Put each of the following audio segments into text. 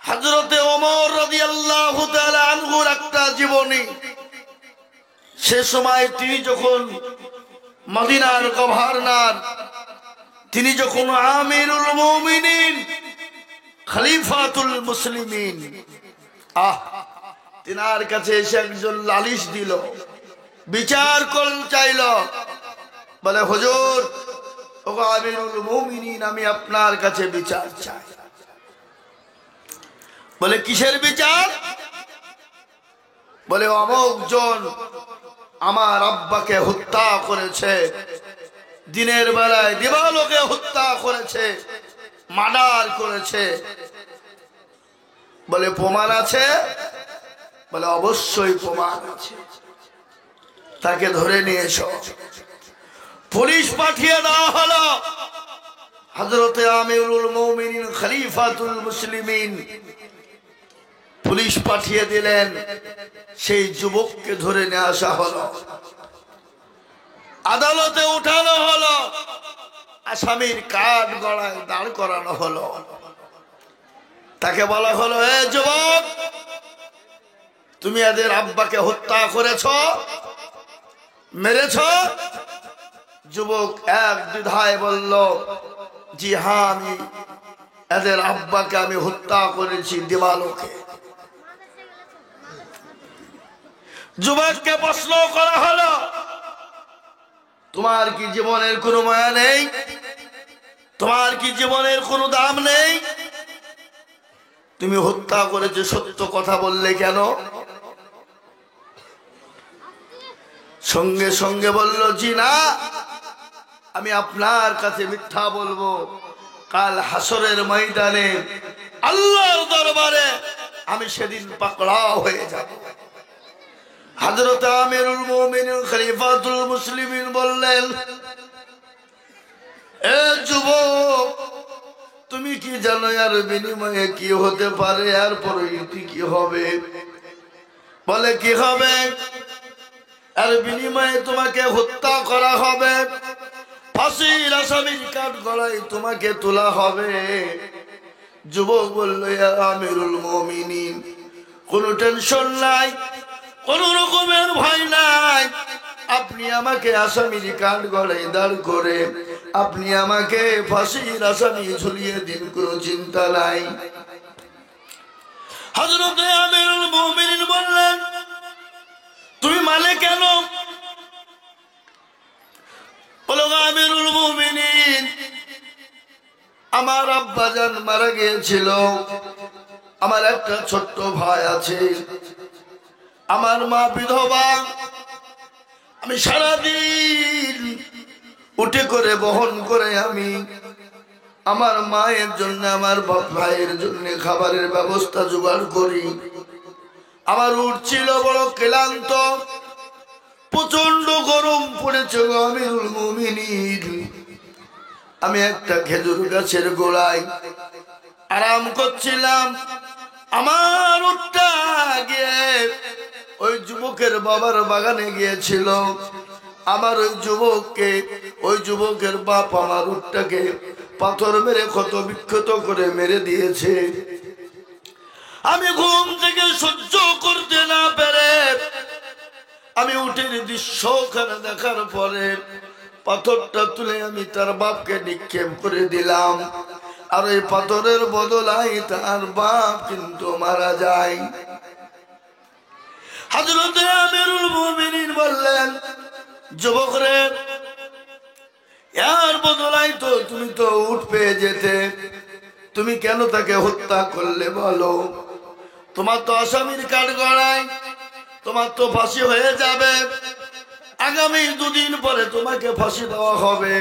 হযরতে ওমর রাদিয়াল্লাহু তাআলা আনহুর একটা জীবনী। সে সময় তিনি যখন মদিনার গভর্নর, তিনি যখন আমিরুল মুমিনিন, খলিফাতুল মুসলিমিন, তিনার কাছে এসে একজন লালিশ দিল, বিচার করতে চাইল। বলে, হুজুর, ওগো আমিরুল মুমিনিন, আমি আপনার কাছে বিচার চাই। বলে, কিসের বিচার? বলে, অমুক জন আমার আব্বাকে হত্যা করেছে, দিনের বেলায় দিবালোকে হত্যা করেছে, মার্ডার করেছে। বলে, প্রমাণ আছে? বলে, অবশ্যই প্রমাণ আছে, তাকে ধরে নিয়ে এসো। পুলিশ পাঠিয়ে দেওয়া হলো। হযরতে আমিরুল মুমিনিন খলিফাতুল মুসলিমিন পুলিশ পাঠিয়ে দিলেন। সেই যুবককে ধরে নিয়ে আসা হলো, আদালতে উঠানো হলো, আসামির কাঠ গড়ায় দাঁড় করানো হলো। তাকে বলা হলো, এ যুবক, তুমি এদের আব্বাকে হত্যা করেছ, মেরেছ? যুবক এক দ্বিধায় বলল, জি হ্যাঁ, আমি এদের আব্বাকে আমি হত্যা করেছি দিবালোকে। যুবককে প্রশ্ন করা হলো, তোমার কি জীবনের কোনো মায়া নেই? তোমার কি জীবনের কোনো দাম নেই? তুমি হত্যা করেছো, সত্য কথা বললে কেন? সঙ্গে সঙ্গে বলল, জি না, আমি আপনার কাছে মিথ্যা বলবো? কাল হাসরের ময়দানে আল্লাহর দরবারে আমি সেদিন পাকড়াও হয়ে যাব। হযরত আমিরুল মুমিনিন খলিফাতুল মুসলিমিন বললেন, এ যুবক, তুমি কি জানো এর বিনিময়ে কি হতে পারে? এর পরিণতি কি হবে? বলে, কি হবে? এর বিনিময়ে তোমাকে হত্যা করা হবে, ফাঁসির আসামির কাঠ গলায় তোমাকে তোলা হবে। যুবক বলল, ইয়া আমিরুল মুমিনিন, কোনো টেনশন নাই, কোন রকমের ভয় নাই। আপনি আমাকে আসামির কাঠ গলায় দাঁড় করে আপনি আমাকে ফাঁসির আসামি ঝুলিয়ে দিন, কোনো চিন্তা নাই। হযরত আমিরুল মুমিনিন বললেন, তুমি মানে কেন? বলো, আমিরুল মুমিনিন, আমার আব্বাজান মারা গিয়েছিল, আমার একটা ছোট্ট ভাই আছে, আমার মা বিধবা, আমি সারাদিন উঠে করে বহন করে আমি আমার মায়ের জন্য, আমার ভাইয়ের জন্য খাবারের ব্যবস্থা জোগাড় করি। আমার উট ছিল বড় ক্লান্ত, প্রচন্ড গরম পড়েছে গো আমিরুল মুমিনিন। আমি একটা খেজুর গাছের গোড়ায় আরাম করছিলাম। আমার উটটা গিয়ে ওই যুবকের বাবার বাগানে গিয়েছিল। আমার ওই যুবকের বাপ আমার উটটাকে পাথর মেরে ক্ষত বিক্ষত করে মেরে দিয়েছে। আমি ঘুম থেকে সহ্য করতে না পেরে আমি উটের দৃশ্যখানে দেখার পরে পাথরটা তুলে আমি তার বাপকে নিক্ষেপ করে দিলাম। আর ওই পাথরের বদলায় তার বাপ কিন্তু মারা যায়। হযরত আমিরুল মুমিনিন বললেন, যুবক রে, এর বদলায় তো তুমি তো উট পেয়ে যেতে, তুমি কেন তাকে হত্যা করলে বলো? তোমার তো আসামির কাঠ গড়ায়, তোমার তো ফাঁসি হয়ে যাবে, আগামী 2 দিন পরে তোমাকে ফাঁসি দেওয়া হবে।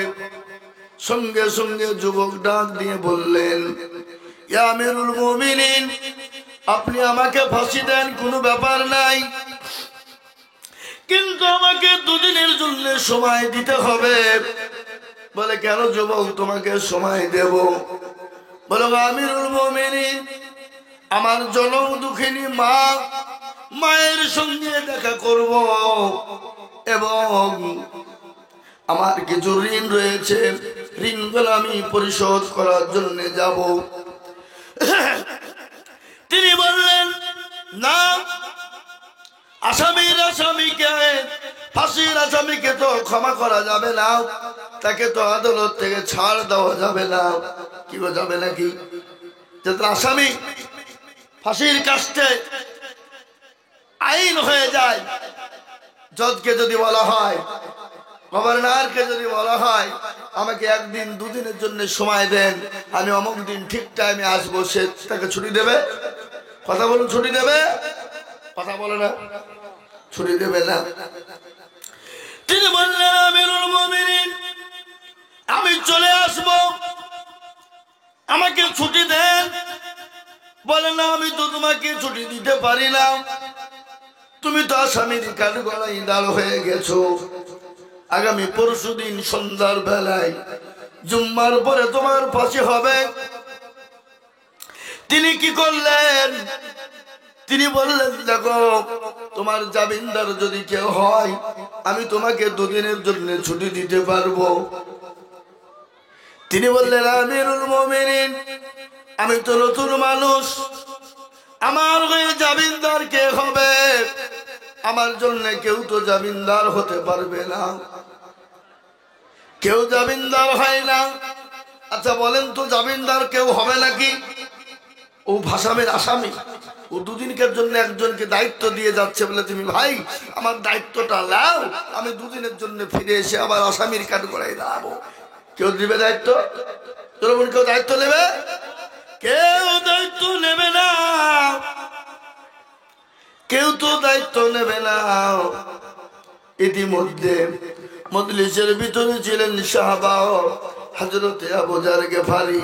সঙ্গে সঙ্গে যুবক ডাক দিয়ে বললেন, ইয়া আমিরুল মুমিনিন, আপনি আমাকে ফাঁসি দেন, কোনো ব্যাপার নাই, কিন্তু আমাকে 2 দিনের জন্য সময় দিতে হবে। বলে, কেন যুবক, তোমাকে সময় দেব? বলো, আমিরুল মুমিনিন, আমার জনম দুঃখিনী মায়ের সঙ্গে দেখা করব এবং আমার কিছু ঋণ রয়েছে, ঋণগুলো আমি পরিশোধ করার জন্য যাব। না, আসামিকে ফাঁসির আসামিকে তো ক্ষমা করা যাবে না, তাকে তো আদালত থেকে ছাড় দেওয়া যাবে না। কি যাবে নাকি? যে আসামি ফাঁসির কাস্টে আইন হয়ে যায়, জজকে যদি বলা হয়, গভর্নরকে যদি বলা হয় আমাকে একদিন দুদিনের জন্য সময় দেন, আমি অমুক দিন ঠিক টাইমে আসবো, সে তাকে ছুটি দেবে? কথা বলুন, ছুটি দেবে? কথা বলে না, ছুটি দেবে না। তিনি বললেন আমিরুল মুমিনিন, আমি চলে আসবো, আমাকে ছুটি দেন। বলে না, আমি তো তোমাকে ছুটি দিতে পারি না, তুমি তো আসামির কাঠগড়ায় দাঁড় হয়ে গেছো। আগামী পরশুদিন সন্ধ্যার বেলায় জুম্মার পরে তোমার ফাঁসি হবে। তিনি কি করলেন? তিনি বললেন, দেখো তোমার জামিনদার যদি কেউ হয় আমি তোমাকে দুদিনের জন্য ছুটি দিতে পারবো। তিনি বললেন, আমিরুল মুমিনিন, আমি তো নতুন মানুষ, আমার হয়ে জামিনদার কে হবে? আমার জন্য কেউ তো জামিনদার হতে পারবে না, কেউ জামিনদার হয় না। আচ্ছা বলেন তো, জামিনদার কেউ হবে নাকি? ও ভাসামের আসামি, ও দুদিনের জন্য একজনকে দায়িত্ব দিয়ে যাচ্ছে, বলে তুমি ভাই আমার দায়িত্বটা নাও, আমি দুদিনের জন্য ফিরে এসে আবার আসামির কাঠগড়ায় দাঁড়াবো। কেউ দিবে দায়িত্ব? কেউ দায়িত্ব নেবে? কেউ দায়িত্ব নেবে না, কেউ তো দায়িত্ব নেবে না। ইতিমধ্যে মজলিসের ভিতরে ছিলেন সাহাবা হযরতে আবু যার গিফারি।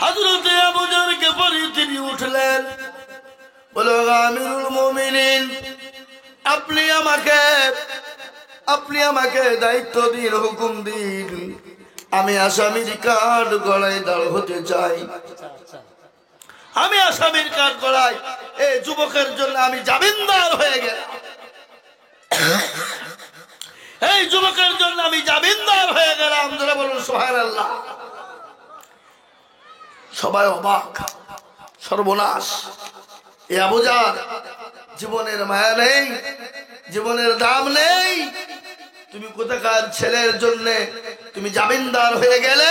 হযরতে আবু যার গিফারি তিনি উঠলেন, বলে, আমিরুল মুমিনিন, আপনি আমাকে দায়িত্ব দিন, হুকুম দিন, আমি আসামির কাঠ গড়ায় দাঁড় হতে চাই। আমি আসামির কাঠ গড়ায় এই যুবকের জন্য আমি জামিনদার হয়ে গেলাম, এই যুবকের জন্য আমি জামিনদার হয়ে গেলাম। যারা বলুন সুবহানাল্লাহ। সবাই অবাক, সর্বনাশ, এ আবু যার জীবনের মায়া নেই, জীবনের দাম নেই, তুমি কোথাকার ছেলের জন্য তুমি জামিনদার হয়ে গেলে?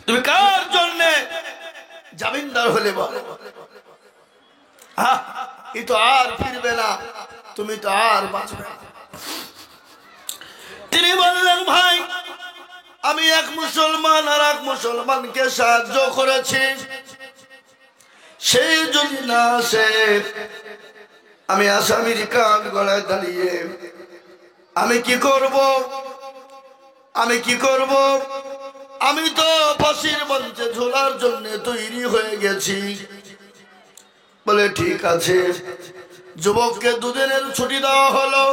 তুমি কার জন্য জামিনদার হলে বলো? এ তো আর ফিরবে না, তুমি তো আর বাঁচবে না। তিনি বললেন, ভাই আমি এক মুসলমান আর এক মুসলমানকে সাহায্য করেছি, সেই যদি না আসে আমি আসামির কাঠ গড়ায় দাঁড়িয়ে আমি কি করব? আমি তো ফাঁসির মঞ্চে ঝোলার জন্য তৈরি হয়ে গেছি। বলে ঠিক আছে। যুবককে দুদিনের ছুটি দেওয়া হলো।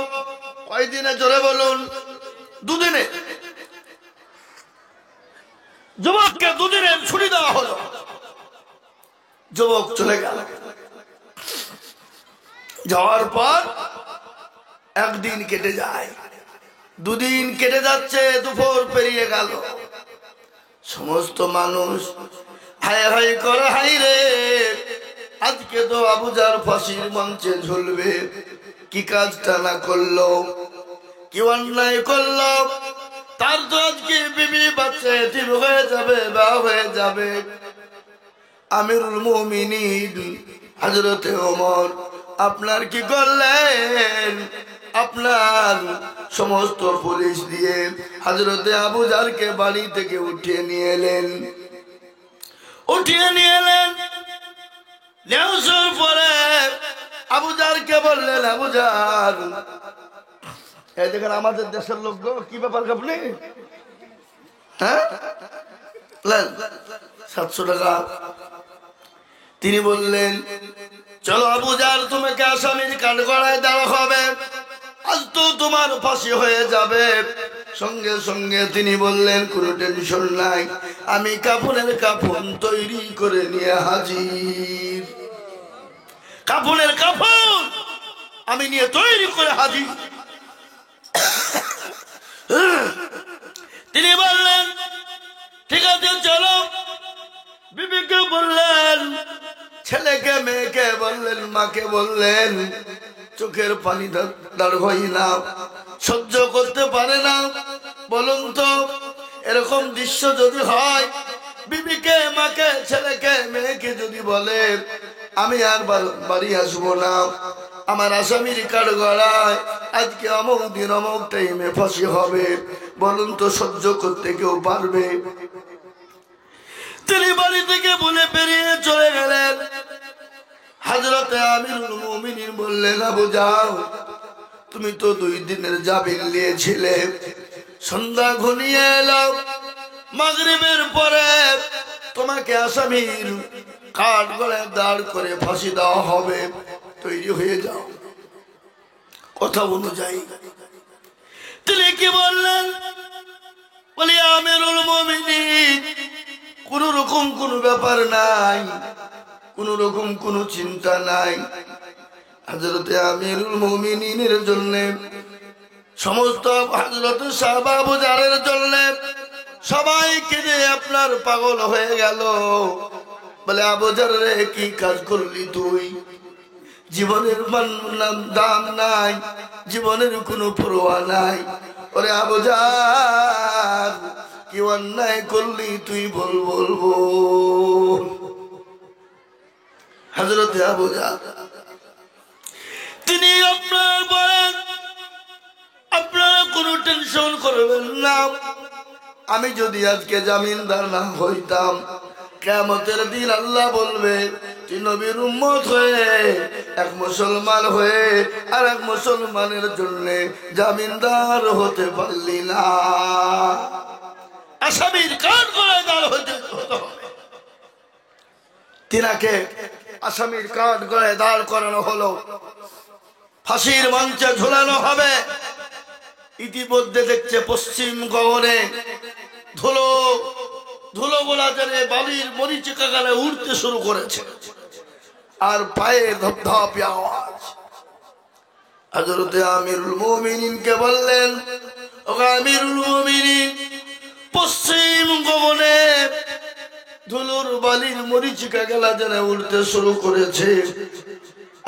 কয়দিনে? জোরে বলুন। দুদিনে। যুবককে দুদিনের ছুটি দেওয়া হলো। যুবক চলে গেল। যাওয়ার পর একদিন কেটে যায়, দুদিন কেটে যাচ্ছে, দুপুর পেরিয়ে গেল। সমস্ত মানুষ হায় হায় করে, হাই রে, আজকে তো আবু যার ফাঁসির মঞ্চে ঝুলবে। কি কাজটা না করলো, কি অন্যায় করলো, তার তো আজকে বিবি বাচ্চা এতিম হয়ে যাবে, বা হয়ে যাবে। আমিরুল মুমিনিন হযরতে ওমর আপনার কি করলেন? আপনার সমস্ত পুলিশ দিয়ে হযরতে আবু যারকে বাড়ি থেকে উঠিয়ে নিয়ে এলেন। নেওয়ার পরে আবু যারকে বললেন, আবু যার, এই দেখেন আমাদের দেশের লোক, কি ব্যাপার আপনি? হ্যাঁ, 700 টাকা। তিনি বললেন, চলো আবু যার, তোমাকে আসামির কাঠগড়ায় দেওয়া হবে, আজ তো তোমার ফাঁসি হয়ে যাবে। সঙ্গে সঙ্গে তিনি বললেন, কোনো টেনশন নাই, আমি কাফনের কাফন তৈরি করে নিয়ে হাজির। কাফনের কাফন আমি নিয়ে তৈরি করে হাজির। তিনি বললেন, ঠিক আছে চলো। বিবিকে বললেন, ছেলেকে মেয়েকে বললেন, মাকে বললেন, চোখের পানি দাঁড় হয় না, সহ্য করতে পারে না। বলুন তো এরকম দৃশ্য যদি হয়, বিবিকে, মাকে, ছেলেকে, মেয়েকে যদি বলে আমি আর বাড়ি আসবো না, আমার আসামির কাঠগড়ায় আজকে অমুক দিন অমুক টাইমে ফাঁসি হবে, বলুন তো সহ্য করতে কেউ পারবে? তিনি বাড়ি থেকে বলে বেরিয়ে চলে গেলেন। হযরতে আমিরুল মুমিনিন বললেন, আবু যাও, তুমি তো 2 দিনের জামিন নিয়েছিলে, সন্ধ্যা ঘনিয়ে এলো, মাগরিবের পরে তোমাকে আসামির কাঠগড়ায় দাঁড় করে ফাঁসি দেওয়া হবে, তৈরি হয়ে যাও। কথা অনুযায়ী তিনি কি বললেন? বলি আমিরুল মুমিনিন, কোন রকম কোন ব্যাপার নাই, কোন রকম কোন চিন্তা নাই। হযরতে আমিরুল মুমিনিনের জন্য, সমস্ত হযরতে সাহাবা আবু জারের জন্য সবাইকে যে আপনার পাগল হয়ে গেল। বলে আবু জার রে, কি কাজ করলি তুই? জীবনের দাম নাই, জীবনের কোনো পরোয়া নাই। ওরে আবু জার, কি অন্যায় করলি তুই, বলবো। হযরতে আবু জার তিনি আপনার বলেন, আপনারা কোনো টেনশন করবেন না, আমি যদি আজকে জামিনদার না হইতাম, কিয়ামতের দিন আল্লাহ বলবে তুই নবীর উম্মত হয়ে, এক মুসলমান হয়ে আর এক মুসলমানের জন্য জামিনদার হতে পারলি না, আসামির কাঠগড়ায় দাঁড় হতে হবে। তিনাকে আসামির কাঠগড়ায় দাঁড় করানো হলো, ফাঁসির মঞ্চে ঝুলানো হবে। ইতিমধ্যে দেখছে পশ্চিম গগনে ধুলো গোলা জেনে বালির মরিচিকা গালে উঠতে শুরু করেছে, আর পায়ে ধপধপে আওয়াজ। হযরতে আমিরুল মুমিনিনকে বললেন, ও আমিরুল মুমিনিন, পশ্চিম গগনে ধুলোর বালির মরিচিকা গালা জেনে উঠতে শুরু করেছে,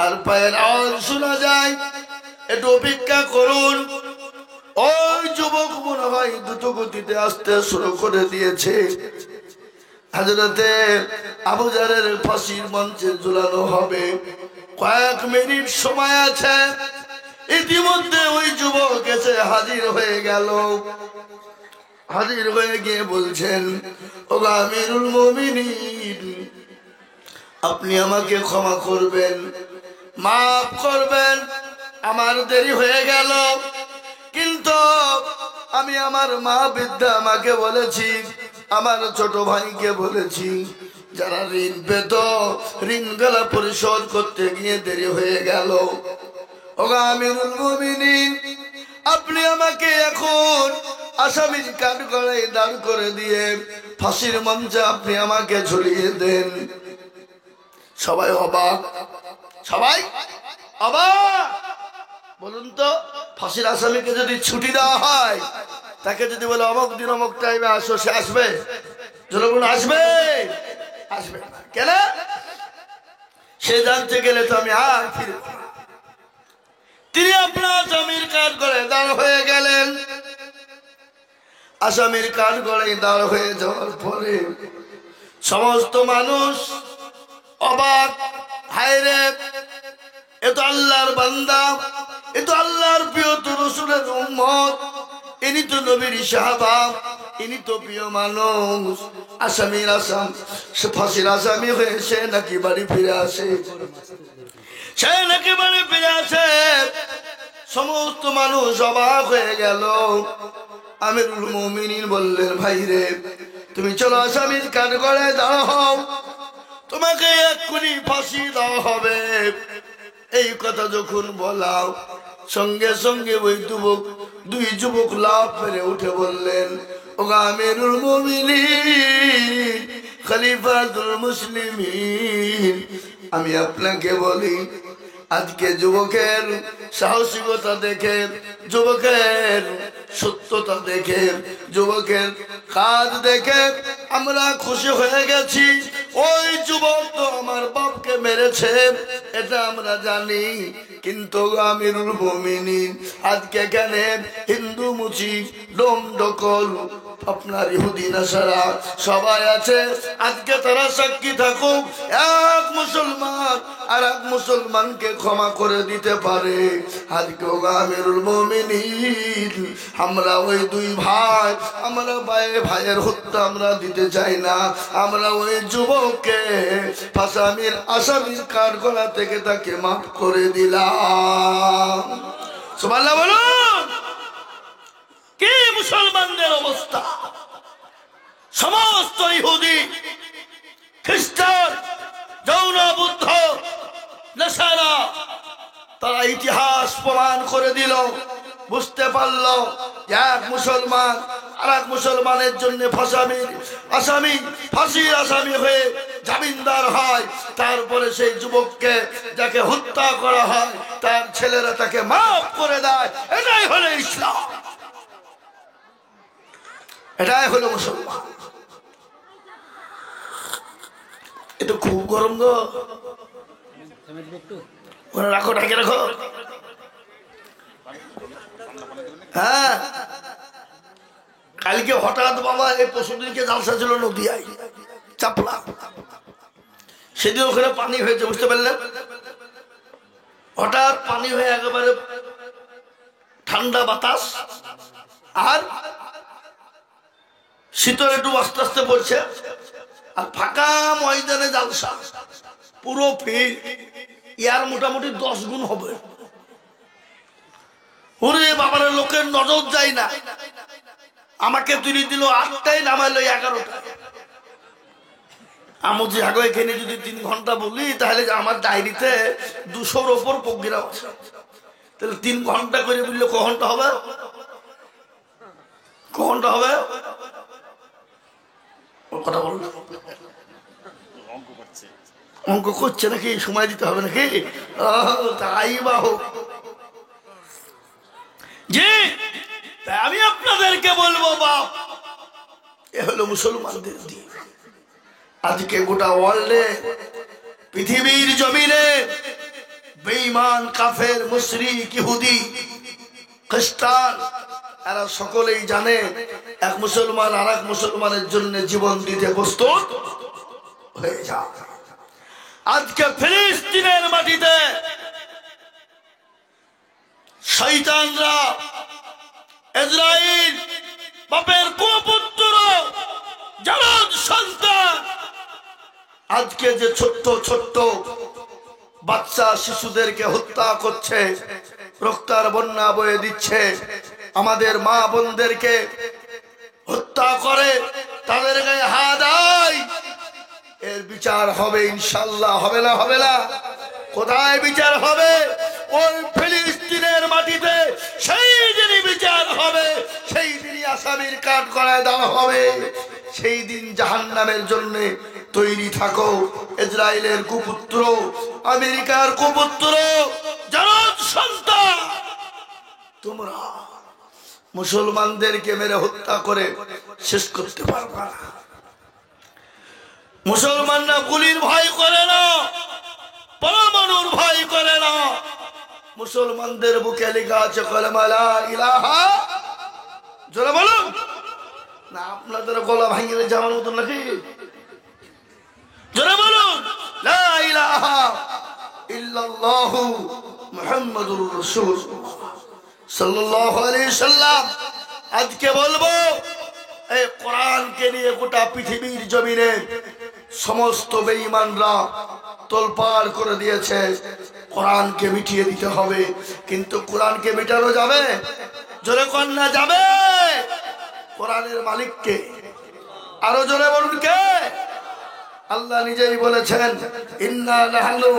আর পায়ের আওয়াজ শোনা যায়, একটু অপেক্ষা করুন। ওই যুবক মনে হয় দ্রুত গতিতে আসতে শুরু করে দিয়েছে। হযরতে আবু জারের ফাঁসির মঞ্চে ঝুলানো হবে, কয়েক মিনিট সময় আছে। ইতিমধ্যে ওই যুবক এসে হাজির হয়ে গেল। হাজির হয়ে গিয়ে বলছেন, ও আমিরুল মুমিনিন, আপনি আমাকে ক্ষমা করবেন, মাফ করবেন, আমার দেরি হয়ে গেল, কিন্তু আমি আমার মা বৃদ্ধা আমাকে বলেছি, আমার ছোট ভাইকে বলেছি, যারা ঋণ পেত ঋণগুলো পরিশোধ করতে গিয়ে দেরি হয়ে গেল। ও আমিরুল মুমিনিন, আপনি আমাকে এখন আসামির কাঠগড়ায় দাঁড় করে দিয়ে ফাঁসির মঞ্চে আপনি আমাকে ঝুলিয়ে দেন। সবাই অবাক, সবাই অবাক। বলুন তো, ফাঁসির আসামিকে যদি ছুটি দেওয়া হয়, তাকে যদি বলে অমুক দিন অমুক টাইমে আসো, সে আসবে? জনগণ আসবে? আসবে না। কেন? সে জানতে গেলে তো আমি আর ফিরে। তিনি আপনার আসামির কাঠগড়ায় দাঁড় হয়ে গেলেন। আসামির কাঠগড়ায় দাঁড় হয়ে যাওয়ার পরে সমস্ত মানুষ অবাক, হায় রে, এ তো আল্লাহর বান্দা, এ তো আল্লাহর প্রিয় রাসূলের উম্মত, ইনি তো নবীর সাহাবা, ইনি তো প্রিয় মানুষ। আসামির সে ফাঁসির আসামি হয়ে সে নাকি বাড়ি ফিরে আসে, সে নাকি বাড়ি ফিরে আসে। সমস্ত মানুষ অবাক হয়ে গেল। আমিরুল মুমিনিন বললেন, ভাই রে, তুমি চলো আসামির কাঠগড়ায় দাঁড়া হও, তোমাকে এক্ষুনি ফাঁসি দেওয়া হবে। এই কথা যখন বলাও, সঙ্গে সঙ্গে ওই দুই যুবক লাফ মেরে উঠে বললেন, ও আমিরুল মুমিনিন, খলিফাতুল মুসলিমিন, আমি আপনাকে বলি, আজকে যুবকের সাহসিকতা দেখে, যুবকের সত্যতা দেখে, যুবকের কাজ দেখে আমরা খুশি হয়ে গেছি। ওই যুবক তো আমার বাপকে মেরেছে, এটা আমরা জানি, কিন্তু আমিরুল মুমিনিন আজকে কেন হিন্দু মুচি ডোম ডকল আপনার ইহুদি নাসারা সবাই আছে, আজকে তারা সাক্ষী থাকুক, এক মুসলমান আর এক মুসলমানকে ক্ষমা করে দিতে পারে। আজকে আমিরুল মুমিনিন আমরা ওই দুই ভাই, আমরা ভাইয়ের হত্যা আমরা দিতে চাই না, আমরা ওই যুবককে আসামির কাঠগড়া থেকে তাকে মাফ করে দিলাম। সুবহানাল্লাহ বলুন। কি মুসলমানদের অবস্থা! সমস্ত ইহুদি খ্রিস্টান যৌন বুদ্ধ নাসারা তারা ইতিহাস প্রমাণ করে দিল, বুঝতে পারলো এক মুসলমান আর এক মুসলমানের জন্য ফাঁসির আসামি হয়ে জামিনদার হয়, তারপরে সেই যুবককে যাকে হত্যা করা হয় তার ছেলেরা তাকে মাফ করে দেয়। এটাই হলো ইসলাম, এটাই হলো মুসলমান। এটা খুব গরম গো, রাখো ঢাকে রাখো। হ্যাঁ, কালকে হঠাৎ বাবা এই পশুদিনকে জালসা ছিল নদিয়ায় চাপলা, সেদিন ওখানে পানি হয়েছে, বুঝতে পারলেন? হঠাৎ পানি হয়ে একেবারে ঠান্ডা বাতাস আর শীতল একটু আস্তে আস্তে পড়ছে, আর ফাঁকা ময়দানে জালসা, পুরো ফিল্ড ইয়ার মোটামুটি 10 গুণ হবে। ওরে বাবার লোকের নজর যায় না, আমাকে তুলে দিল 8টায়, নামাইলো 11টায়। আমি যে আগে এখানে যদি 3 ঘন্টা বলি তাহলে আমার ডায়েরিতে 200-র ওপর প্রোগ্রাম আছে, তাহলে 3 ঘন্টা করে বললে ক ঘন্টা হবে? ক ঘন্টা হবে? কথা বল, অঙ্ক করছে নাকি? সময় দিতে হবে নাকি? তাই বা হোক। জি, আমি আপনাদেরকে বলবো বাপ, এ হলো মুসলমানদের দিন। আজকে গোটা ওয়ার্ল্ডে, পৃথিবীর জমিনে বেঈমান, কাফের, মুশরিক, ইহুদি, খ্রিস্টান এরা সকলেই জানে এক মুসলমান আর এক মুসলমানের জন্য জীবন দিতে প্রস্তুত হয়ে যায়। আজকে ফিলিস্তিনের মাটিতে শয়তানরা, ইসরাইল বাপের কুপুত্র জারদ সন্তান, আজকে যে ছোট্ট ছোট্ট বাচ্চা শিশুদেরকে হত্যা করছে, রক্তের বন্যা বয়ে দিচ্ছে, আমাদের মা বোনদেরকে হত্যা করে, তাদের গায়ে হাত দেয়, এর বিচার হবে ইনশাআল্লাহ। হবে না? হবে না? কোথায় বিচার হবে? ওই ফিলিস্তিনের মাটিতে। সেই দিনই বিচার হবে, সেই দিনই আসামির কাঠগড়ায় দেওয়া হবে, সেই দিন জাহান্নামের জন্য তৈরি থাকো। ইসরায়েলের কুপুত্র, আমেরিকার কুপুত্র, জারদ সন্তান, তোমরা মুসলমানদেরকে মেরে হত্যা করে শেষ করতে পারবা না। মুসলমানরা গুলির ভয় করে না, পরমাণুর ভয় করে না। মুসলমানদের বুকে লেখা আছে কলেমা লা ইলাহা, জোরে বলুন না। আপনাদের গলা ভাঙিয়ে যাওয়ার মতো নাকি? জোরে বলুন লা ইলাহা ইল্লাল্লাহু মুহাম্মাদুর রাসূলুল্লাহ সাল্লাল্লাহু আলাইহি সাল্লাম। আজকে বলবো এই কোরআনকে নিয়ে গোটা পৃথিবীর জমিনে সমস্ত বেঈমানরা তোলপাড় করে দিয়েছে। কোরআনকে মিটিয়ে দিতে হবে, কিন্তু কোরআনকে মেটানো যাবে? জোরে কন্যা যাবে? কোরআনের মালিককে আরো জোরে বলুন কে? আল্লাহ নিজেই বলেছেন, ইন্না নাহনু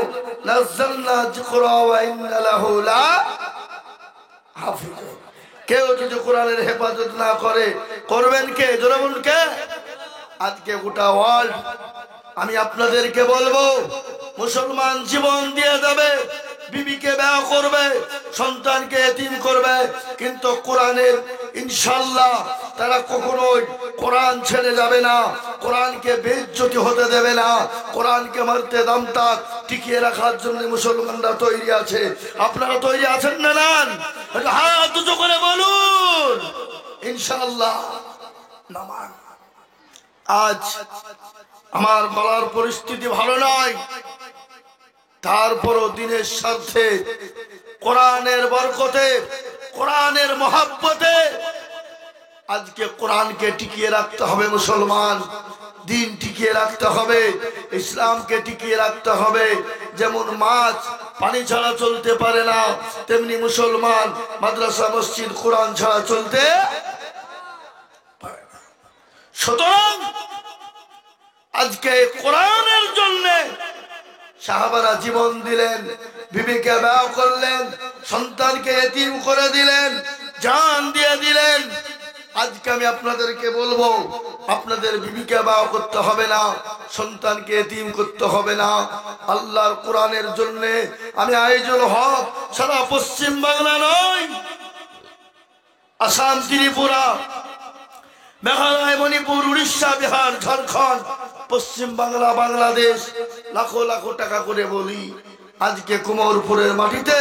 নাযালনা যিকরা ওয়া ইন্না লাহু লাহাফিজুন। কেউ যদি কোরআনের হেফাজত না করে, করবেন কে? জোরে বলুন কে? আজকে গোটা ওয়ার্ল্ড, আমি আপনাদেরকে বলবো, মুসলমান জীবন দিয়ে দেবে, বিবিকে বিয়ে করবে, সন্তানকে এতিম করবে, কিন্তু কোরআনের ইনশাআল্লাহ তারা কখনোই কোরআন ছেড়ে যাবে না, কোরআনকে বেইজ্জতি হতে দেবে না, কোরআনকে মারতে দাম তাক টিকিয়ে রাখার জন্য মুসলমানরা তৈরি আছে। আপনারা তৈরি আছেন না? নেন হাত উঁচু করে বলুন ইনশাআল্লাহ। নামান আজ আমার বলার পরিস্থিতি ভালো নয়, তারপরও দিনের স্বার্থে, কোরআনের বরকতে, কোরআনের মহাব্বতে আজকে কোরআনকে টিকিয়ে রাখতে হবে। মুসলমান দিন টিকিয়ে রাখতে হবে, ইসলামকে টিকিয়ে রাখতে হবে। যেমন মাছ পানি ছাড়া চলতে পারে না, তেমনি মুসলমান মাদ্রাসা মসজিদ কোরআন ছাড়া চলতে পারে না। সুতরাং আজকে কোরআনের জন্য সাহাবারা জীবন দিলেন, বিবিকে বিবাহ করলেন, সন্তানকে এতিম করে দিলেন, জান দিয়ে দিলেন। আজকে আমি আপনাদেরকে বলবো, আপনাদের বিবিকে বিবাহ করতে হবে না, সন্তানকে এতিম করতে হবে না। আল্লাহর কোরআনের জন্য আমি আইজুল হক সারা পশ্চিম বাংলা নয়, আসাম, ত্রিপুরা, মেঘালয়, মণিপুর, উড়িষ্যা, বিহার, ঝাড়খণ্ড, পশ্চিম বাংলা, বাংলাদেশ লাখো লাখো টাকা করে বলি, আজকে কুমারপুরের মাটিতে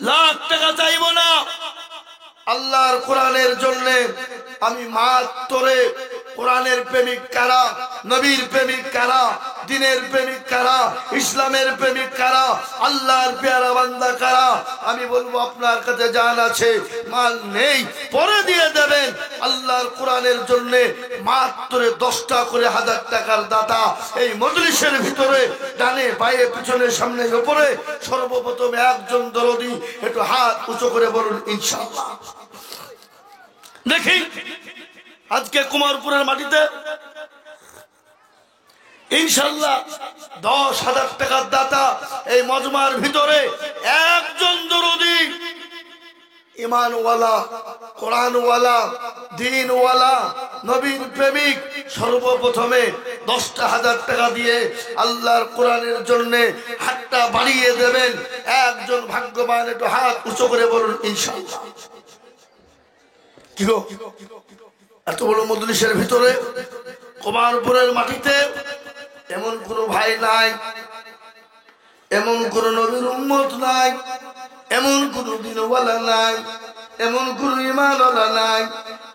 লাখ টাকা চাইব না। আল্লাহর কোরআনের জন্য আমি মাত্রে কোরআনের প্রেমিক কারা, নবীর প্রেমিক কারা, দিনের প্রেমিক কারা, ইসলামের প্রেমিক কারা, আল্লাহর পেয়ারা বান্দা কারা, আমি বলবো আপনার কাছে জান আছে, মাল নেই, পরে দিয়ে দেবেন। আল্লাহর কোরআনের জন্য মাত্র 10টা করে 1000 টাকার দাতা এই মজলিসের ভিতরে ডানে বায়ে পিছনে সামনে উপরে সর্বপ্রথম একজন দরদি একটু হাত উঁচু করে বলুন ইনশাআল্লাহ। দেখি আজকে কুমারপুরের মাটিতে ইনশাআল্লাহ 10,000 টাকার দাতা এই মজমার ভিতরে একজন দরদি, ইমানওয়ালা, কোরআনওয়ালা, দ্বীনওয়ালা, নবীর প্রেমিক সর্বপ্রথমে 10,000 টাকা দিয়ে আল্লাহর কোরআনের জন্য হাতটা বাড়িয়ে দেবেন। একজন ভাগ্যবান একটু হাত উঁচু করে বলুন ইনশাআল্লাহ। কি গো, এত বড় মজলিসের ভিতরে কুমারপুরের মাটিতে এমন কোন ভাই নাই, এমন কোন নবীর উম্মত নাই, এমন কোন দিনওয়ালা নাই, এমন কোন ইমানওয়ালা নাই,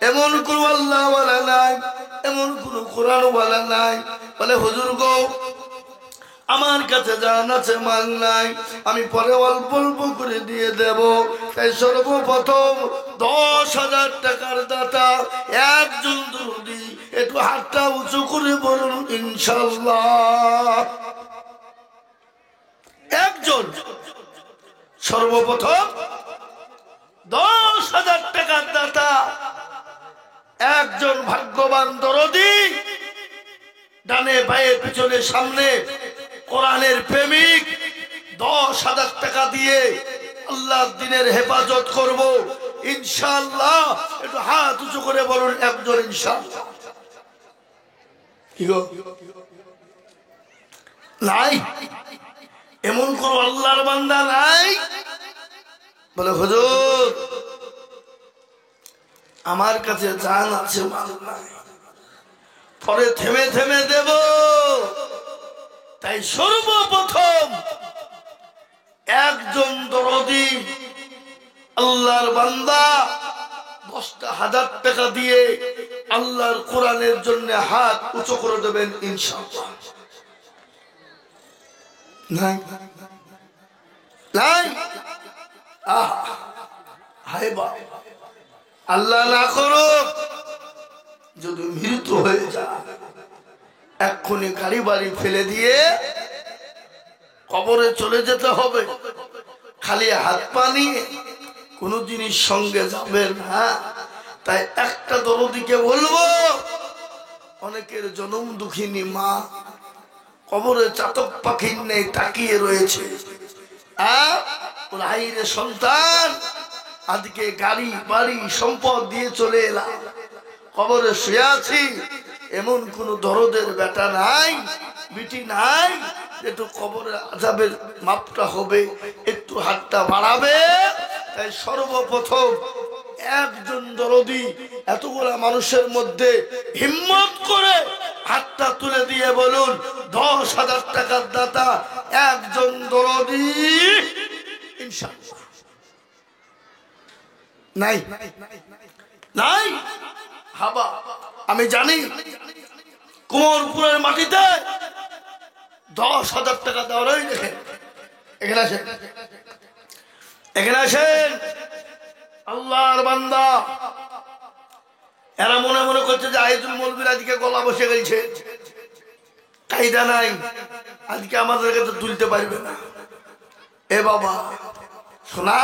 এমন কোন আল্লাহওয়ালা নাই, এমন কোন কোরআনওয়ালা নাই। বলে হুজুর গো আমার কাছে জান আছে, মাল নাই, আমি পরে অল্প অল্প করে দিয়ে দেব। তাই সর্বপ্রথম 10,000 টাকার দাতা একজন দরদি একটু হাতটা উঁচু করে বলুন ইনশাআল্লাহ। একজন সর্বপ্রথম 10,000 টাকার দাতা একজন ভাগ্যবান দরদি, ডানে বায়ে পিছনে সামনে কোরআনের প্রেমিক, 10,000 টাকা দিয়ে আল্লাহর দ্বীনের হেফাজত করব ইনশাআল্লাহ। একটু হাত উঁচু করে বলুন একজন ইনশাআল্লাহ। কি গো, নাই এমন কোন আল্লাহর বান্দা নাই? বলে হুজুর আমার কাছে জান আছে, মাল নাই, পরে থেমে থেমে দেব। তাই সর্বপ্রথম একজন দরদি আল্লাহর বান্দা 10,000 টাকা দিয়ে আল্লাহর কোরআনের জন্য হাত উঁচু করে দেবেন ইনশাআল্লাহ। নাই নাই, হায় বাবা, আল্লাহ না করুক যদি মৃত্যু হয়ে যায়, এক্ষুনি গাড়ি বাড়ি ফেলে দিয়ে কবরে চলে যেতে হবে। খালি হাত পা নিয়ে কোনো জিনিস সঙ্গে যাবেন না। তাই একটা দরদিকে বলবো, অনেকের জনম দুঃখিনী মা কবরে চাতক পাখির নেই তাকিয়ে রয়েছে, রাইরে সন্তান আজকে গাড়ি বাড়ি সম্পদ দিয়ে চলে এলাম, কবরে শুয়ে আছি, এমন কোন দরদের বেটা নাই, বিটি নাই, একটু কবরের আযাবের মাপটা হবে, একটু হাতটা বাড়াবে। তাই সর্বপ্রথম একজন দরদি এতগুলা মানুষের মধ্যে হিম্মত করে হাতটা তুলে দিয়ে বলুন 10,000 টাকার দাতা একজন দরদি ইনশাআল্লাহ নাই নাই। হাবা আমি জানি কুমোরপুরের মাটিতে 10,000 টাকা দেওয়ারই দেখেন। এখানে আসেন, এখানে আসেন। আল্লাহর বান্দা এরা মনে মনে করছে যে আইজুল মৌলবীর আজকে গলা বসে গেছে, কায়দা নাই, আজকে আমাদের কাছে তুলতে পারবে না। এ বাবা শোনা,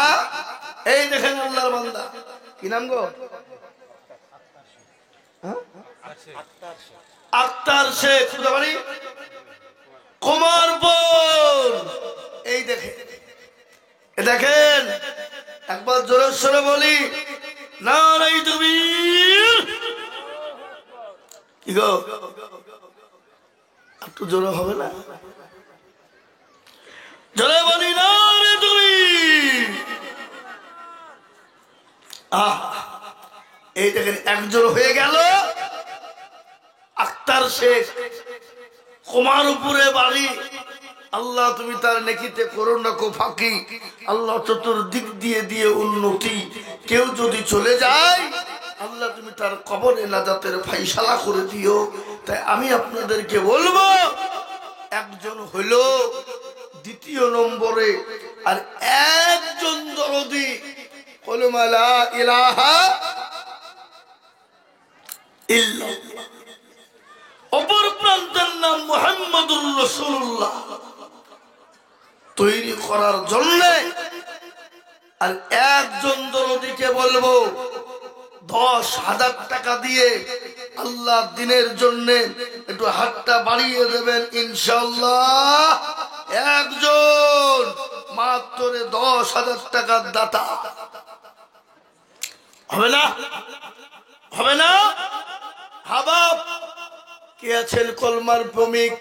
এই দেখেন আল্লাহর বান্দা, কি নাম গো? আক্তার শেখ, বাড়ি কুমারপুর। এই দেখেন, দেখেন একবার জোরে সরে বলি নারাই তাকবীর। কি গো একটু জোরে হবে না? জোরে বলি নারাই তাকবীর। এই দেখেন একজন হয়ে গেল আক্তার শেখ, কুমারপুরে বাড়ি। আল্লাহ তুমি তার নেকিতে করো না কো ফাঁকি, আল্লাহ চতুর্দিক দিয়ে দিয়ে উন্নতি। কেউ যদি চলে যায় আল্লাহ তুমি তার কবরে নাজাতের ফাইসালা করে দিও। তাই আমি আপনাদেরকে বলবো একজন হলো দ্বিতীয় নম্বরে, আর একজন দরদি কলমা লা ইলাহা ইল্লাল্লাহ, অপর প্রান্তের নাম মুহাম্মাদুর রাসূলুল্লাহ তৈরি করার জন্য। আর একজন দরদিকে বলবো 10,000 টাকা দিয়ে আল্লাহ দিনের জন্য একটু হাতটা বাড়িয়ে দেবেন ইনশাআল্লাহ। একজন মাত্র 10,000 টাকার দাতা হবে না? হবে না? হাবাব কে আছেন কলমার প্রেমিক,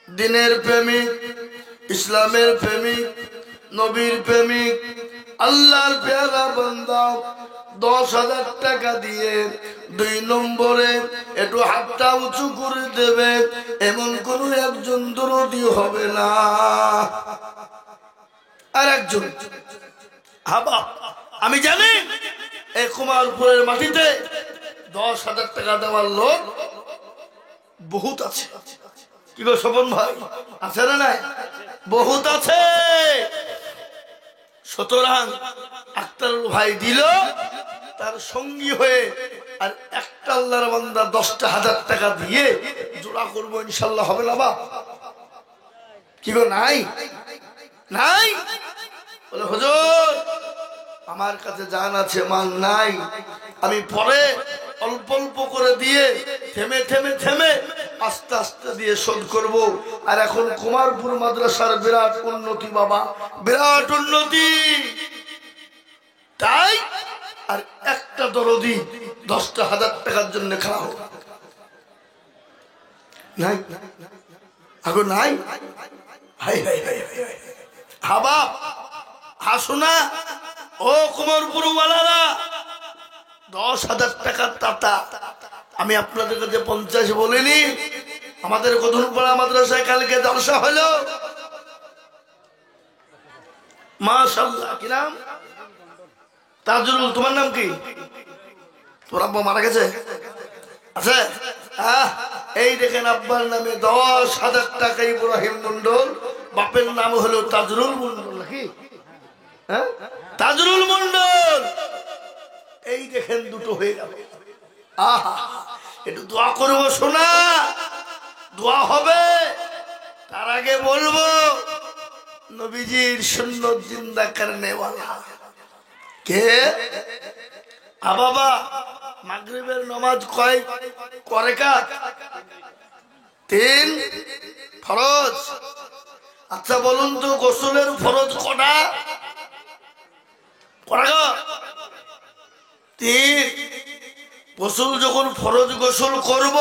দিনের প্রেমিক, ইসলামের প্রেমিক, নবীর প্রেমিক, আল্লাহর পেয়ারা বান্দা 10,000 টাকা দিয়ে 2 নম্বরে একটু হাতটা উঁচু করে দেবে, এমন কোন একজন দরদি হবে না। আর একজন হাবা আমি জানি এই কুমারপুরের মাটিতে 10,000 টাকা দেওয়ার লোক বহুত আছে। কি গো স্বপন ভাই, আছে না নাই? বহুত আছে। সুতরাং আক্তার ভাই দিল তার সঙ্গী হয়ে, আর একটা আল্লাহর বান্দা 10,000 টাকা দিয়ে জোড়া করবো ইনশাল্লাহ। হবে না বা? কি গো নাই? নাই? বলে হুজুর আমার কাছে জান আছে, মান নাই, আমি পরে অল্প অল্প করে দিয়ে থেমে থেমে থেমে আস্তে আস্তে দিয়ে শোধ করব। আর এখন কুমারপুর মাদ্রাসার বিরাট উন্নতি বাবা, বিরাট উন্নতি। তাই আর একটা দরদি 10,000 টাকার জন্য খাওয়া হোক নাই? আগো নাই? হাই হাই হাই হাই হাবা হাসো না ও কুমারপুর ওয়ালারা, 10,000 টাকার দাতা। আমি আপনাদের কাছে 50 বলিনি। আমাদের গধুরপাড়া মাদ্রাসায় কালকে জলসা হলো, মাশাআল্লাহ। কি নাম? তাজুল। তোমার নাম কি? তোর আব্বা মারা গেছে? আছে? এই দেখেন আব্বার নামে 10,000 টাকা ইব্রাহিম মন্ডল, বাপের নাম হলো তাজরুল মন্ডল। নাকি তাজরুল মন্ডল। এই দেখেন দুটো হয়ে গেল। একটু দোয়া করবো শোনা, দোয়া হবে। তার আগে বলবো নবীজির সুন্নত জিন্দা করনে ওয়ালা কে? বাবা মাগরিবের নামাজ কয় রাকাত? 3 ফরজ। আচ্ছা বলুন তো গোসলের ফরজ কটা? 3। গোসল যখন ফরজ গোসল করব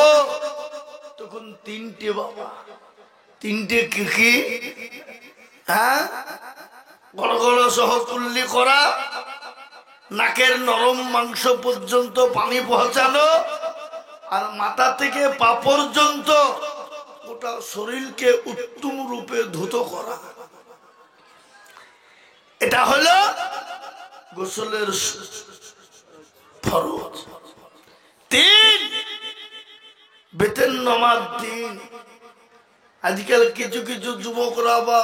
তখন 3টে বাবা। 3টে কি কি? গড়গড় সহ কুল্লি করা, নাকের নরম মাংস পর্যন্ত পানি পৌঁছানো, আর মাথা থেকে পা পর্যন্ত গোটা শরীরকে উত্তম রূপে ধুত করা। এটা হলো গোসলের ফরজ। 3 বেতের নামাজ 3। আজকাল কিছু কিছু যুবকরা বা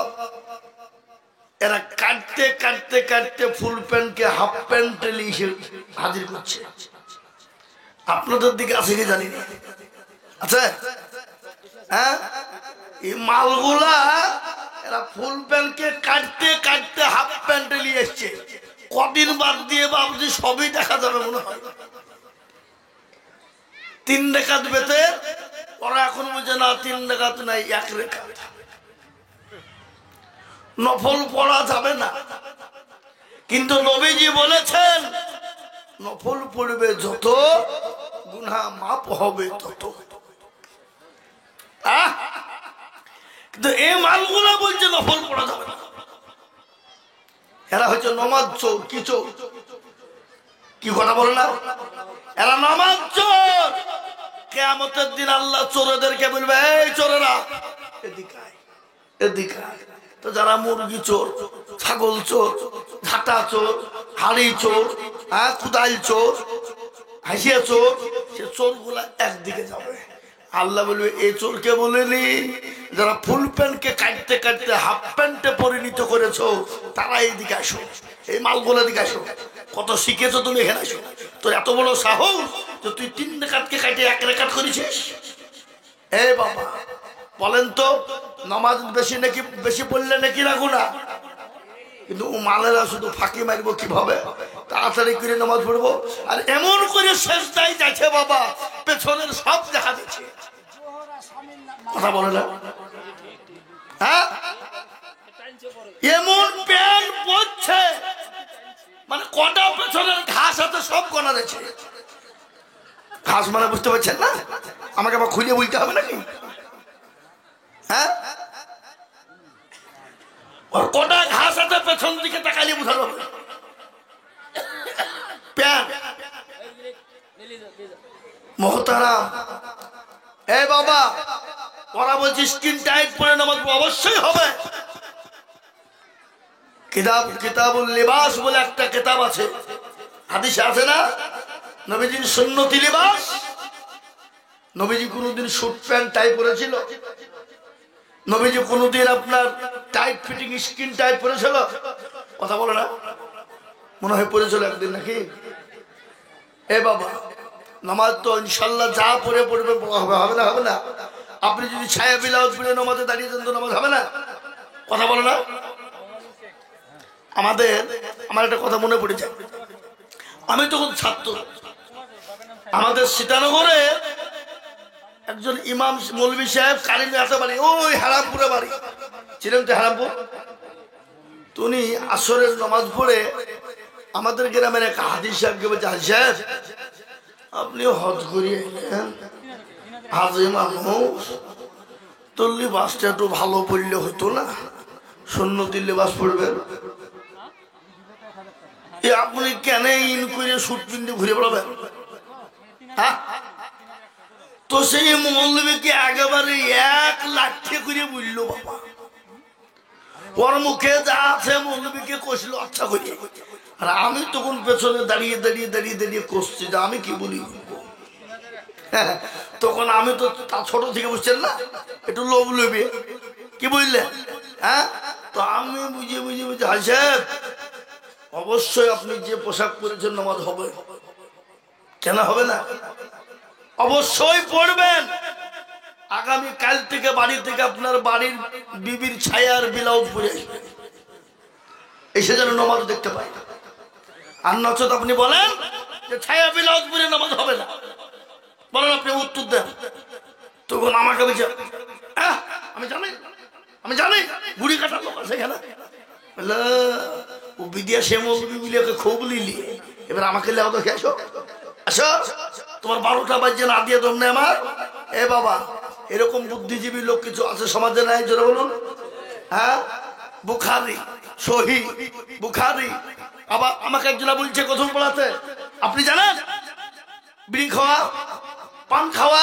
এরা কাটতে কাটতে কাটতে ফুল প্যান্টকে হাফ প্যান্টে লিখে হাজির করছে। আপনাদের দিকে আছে কি জানি না, আচ্ছা হ্যাঁ, এই মালগুলা এরা ফুল প্যান্টকে কাটতে কাটতে হাফ প্যান্টে নিয়ে এসছে। কদিন বাদ দিয়ে বাবজি সবই দেখা যাবে মনে হয়। 3 রাকাত বেতে, ওরা এখন বুঝে না 3 রাকাত নাই, 1 রাকাত। নফল পড়া যাবে না, কিন্তু নবীজি বলেছেন নফল পড়বে যত গুনাহ মাপ হবে তত। কিন্তু এই মালগুলা বলছে নফল পড়া যাবে না। এরা হচ্ছে নমাজ চোর। কি চোর? কি কথা বলে না, এরা নামাজ চোর। কিয়ামতের দিন আল্লাহ চোরদেরকে বলবে, এই চোরেরা এদিকে আয়, এদিকে আয়। তো যারা মুরগি চোর, ছাগল চোর, ঝাঁটা চোর, হাড়ি চোর, কুদাল চোর, হাসিয়া চোর, সে চোর গুলা একদিকে যাবে। আল্লাহ বলবে এই চোরকে বলেনি, যারা ফুল প্যান্টকে কাটতে কাটতে হাফ প্যান্টে পরিণত করেছো তারা এইদিকে আসো, এই মালগুলা দিকে আসো। কত শিখেছো তুমি, এখানে আসো। তোর এত বড় সাহস যে তুই 3 রাকাতকে কাটে 1 রাকাত করেছিস। এই বাবা বলেন তো, নামাজ বেশি নাকি, বেশি পড়লে নাকি না গুনাহ? কিন্তু মালেরা শুধু ফাঁকি মারবো কিভাবে, তাড়াতাড়ি করে নামাজ পড়বো, আর এমন করে সেজদায় যাচ্ছে বাবা পেছনের সব দেখা দিচ্ছে। কথা বলে না, হ্যাঁ? এমন প্যান পড়ছে মানে কটা পেছনের ঘাস আছে সব গোনা যাচ্ছে। ঘাস মানে বুঝতে পারছেন না? আমাকে আবার খুলে বলতে হবে নাকি? হ্যাঁ, ওর কটা ঘাস আছে পেছন দিকে তাকালে বুঝানো হবে। মোহতারাম, এই বাবা ওরা বলছে স্কিন টাইট পরে নামাজ অবশ্যই হবে। কিতাবুল লিবাস বলে একটা কিতাব আছে, হাদিসে আছে না, নবীজির সুন্নতি লিবাস। নবীজি কোনদিন স্যুট প্যান্ট টাই পরেছিল? নবীজি কোনদিন আপনার টাইট ফিটিং স্কিন টাইট পরেছিল? কথা বলে না, মনে হয় পরেছিল একদিন নাকি? এ বাবা নামাজ তো ইনশাল্লাহ যা পরে পড়বে হবে, হবে না? হবে না? আপনি যদি ছায়া ব্লাউজ পরে নামাজে দাঁড়িয়ে যান তো নামাজ হবে না? কথা বলে না? আমার একটা কথা মনে পড়ে যায়, আমি তখন ছাত্র, আমাদের সীতানগরে একজন ইমাম মৌলভী সাহেব কারিমে আসা বাড়ি, ওই হারামপুরে বাড়ি ছিলেন তো, হারামপুর। উনি আসরের নামাজ পড়ে আমাদের গ্রামের এক হাজি সাহেবকে বলছে, হাজি সাহেব আপনি হজ করিয়ে এলেন, হাজি মানুষ, তোর লিবাসটা একটু ভালো পড়লে হতো না? সুন্নতি লিবাস পড়বেন, আপনি কেন ইন করে সুট পিন্ডে ঘুরে বেড়াবেন? হ্যাঁ, তো সেই মৌলবীকে একেবারে 1 লাঠি করে বললো বাবা, ওর মুখে যা আছে মৌলবীকে কষলো আচ্ছা করে। আর আমি তখন পেছনে দাঁড়িয়ে দাঁড়িয়ে দাঁড়িয়ে দাঁড়িয়ে কষছি যে আমি কি বলি। তখন আমি তো ছোট থেকে বুঝছেন না, একটু লোভ লোভে কি বুঝলেন, হ্যাঁ? তো আমি বুঝিয়ে বুঝিয়ে বুঝে, হাজি সাহেব অবশ্যই আপনি যে পোশাক পরেছেন নামাজ হবে, কেন হবে না? অবশ্যই পড়বেন। আগামী কাল থেকে বাড়ি থেকে আপনার বাড়ির বিবির ছায়ার ব্লাউজ পরে আসবেন, এসে যেন নামাজ দেখতে পাই। আর নচেত আপনি বলেন যে ছায়া ব্লাউজ পরে নামাজ হবে না, বলেন আপনি উত্তর দেন। তখন আমাকে বলছে, আমি জানি, আমি জানি বুড়ি কাটার লোক আছে এখানে, ও বিদিয়া সে মৌলবীগুলিকে খুব লিলি, এবার আমাকে লেও দেখে আসো, আসো তোমার 12টা বাজছে না দিয়ে দম নেই আমার। এ বাবা এরকম বুদ্ধিজীবী লোক কিছু আছে সমাজে, নাই? জোরে বলুন। হ্যাঁ, বুখারী, সহিহ বুখারী, আবার আমাকে একজনা বলছে কথম পড়াতে, আপনি জানেন বিড়ি খাওয়া, পান খাওয়া,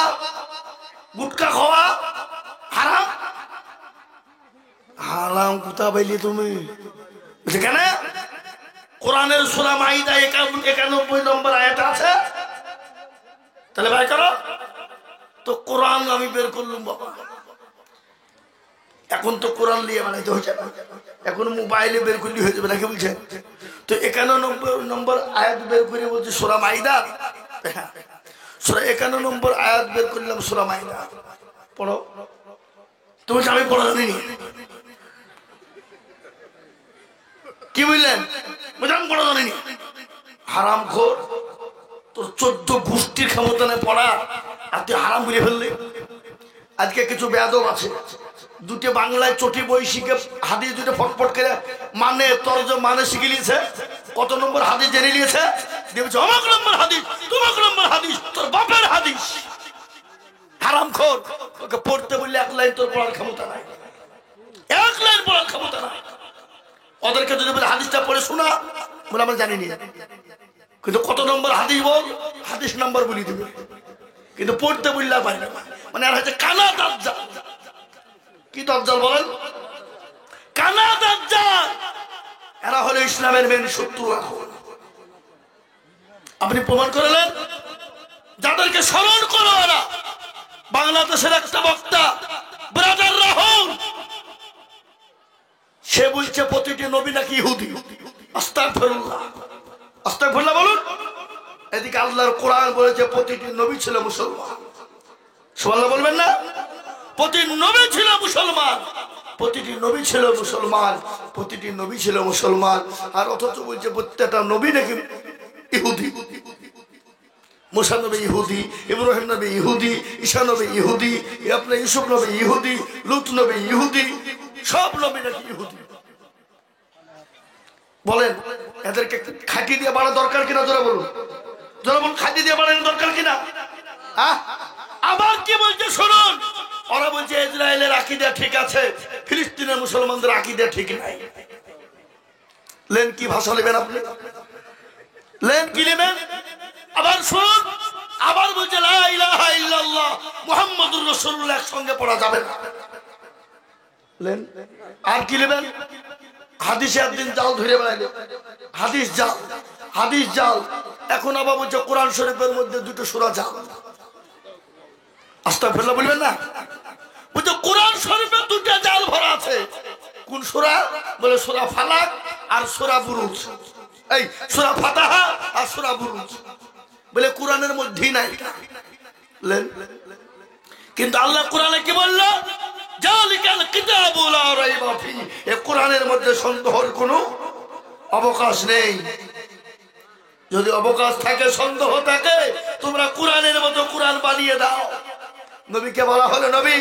গুটকা খাওয়া হারাম? হারাম কোথা পাইলি তুমি? কেন? কোরআনের সূরা মাইদা 91 নম্বর আয়াত আছে। তাহলে ভাই করো তো। কোরআন আমি বের করলাম বাবা। এখন তো কোরআন নিয়ে বানাইতে হচ্ছে না, এখন মোবাইলে বের করলে হয়ে যাবে নাকি বলছেন? তো 91 নম্বর আয়াত বের করে বলছে সূরা মাইদা। সূরা 51 নম্বর আয়াত বের করলাম সূরা মাইদা। পড়ো। তুমি আমি পড়া জানি কি বুঝলেন? আমি পড়া জানি। হারাম খোর, তোর 14 গোষ্ঠীর ক্ষমতা নেই পড়া, আর তুই হারাম বুঝে ফেললি। আজকে কিছু বেয়াদব আছে, দুটো বাংলায় চটি বই শিখে হাদিস দুটো ফটফট করে মানে তরজমা শিখে নিয়েছে। কত নম্বর হাদিস জেনে নিয়েছে, দেখছে অমুক নম্বর হাদিস, তমুক নম্বর হাদিস, তোর বাপের হাদিস। হারামখোর, ওকে পড়তে বললে 1 লাইন তোর পড়ার ক্ষমতা নাই, 1 লাইন পড়ার ক্ষমতা নাই। ওদেরকে যদি বলে হাদিসটা পড়ে শোনা, বলে আমরা জানি না, কিন্তু কত নম্বর হাদিস বল, হাদিস নাম্বার বলি দিবে, কিন্তু পড়তে বললে পারি না। মানে আর হচ্ছে কানা দাজ্জাল। কি দাজ্জাল বলেন? কানা দাজ্জাল। এরা হলো ইসলামের মেন শত্রু। আপনি প্রমাণ করলেন, যাদেরকে স্মরণ করো এরা বাংলাদেশের একটা বক্তা ব্রাদার রাহুল, সে বলছে প্রতিটি নবী নাকি ইহুদি। আস্তাগফিরুল্লাহ, আস্তাগফিরুল্লাহ বলুন। এদিকে আল্লাহর কোরআন বলেছে প্রতিটি নবী ছিল মুসলমান। সুবহানাল্লাহ বলবেন না? প্রতিটি নবী ছিল মুসলমান, প্রতিটি নবী ছিল মুসলমান, প্রতিটি নবী ছিল মুসলমান। আর অথচ বলছে প্রত্যেকটা নবী নাকি ইহুদি। মুসা নবী ইহুদি, ইব্রাহিম নবী ইহুদি, ঈসা নবী ইহুদি, আপনার ইউসুফ নবী ইহুদি, লূত নবী ইহুদি, সব নবী নাকি ইহুদি। বলেন এদেরকে খাঁটি দিয়ে বাড়া দরকার কিনা? জোরে বলুন, জোরে বলুন, খাঁটি দিয়ে বাড়ানো দরকার কিনা? আবার কি বলছে শুনুন, ওরা বলছে ইসরায়েলের আকীদা ঠিক আছে, ফিলিস্তিনের মুসলমানদের আকীদা ঠিক নাই। লেন কি ভাষা নেবেন আপনি? লেন কি নেবেন? আবার শুনুন, আবার বলছে লা ইলাহা ইল্লাল্লাহ মুহাম্মাদুর রাসূলুল্লাহ একসঙ্গে পড়া যাবে না। লেন আর কি নেবেন? হাদিসে একদিন জাল ধরে বেড়াইলে, হাদিস জাল, হাদিস জাল। এখন আবার বলছে কোরআন শরীফের মধ্যে 2টো সূরা জাল। আস্তাগফিরুল্লাহ বলবেন না? বলছে কোরআন শরীফে 2টা জাল ভরা আছে। কোন সূরা? বলে সূরা ফালাক আর সূরা বুরুজ। এই সূরা ফাতিহা আর সূরা বুরুজ বলে কোরআনের মধ্যেই নাই। কিন্তু আল্লাহ কোরআনে কি বলল? জালিকাল কিতাবু লা রাইবা ফিহি, এই কোরআনের মধ্যে সন্দেহের কোনো অবকাশ নেই। যদি অবকাশ থাকে, সন্দেহ থাকে, তোমরা কোরআনের মতো কোরআন বানিয়ে দাও। নবীকে বলা হলো, নবী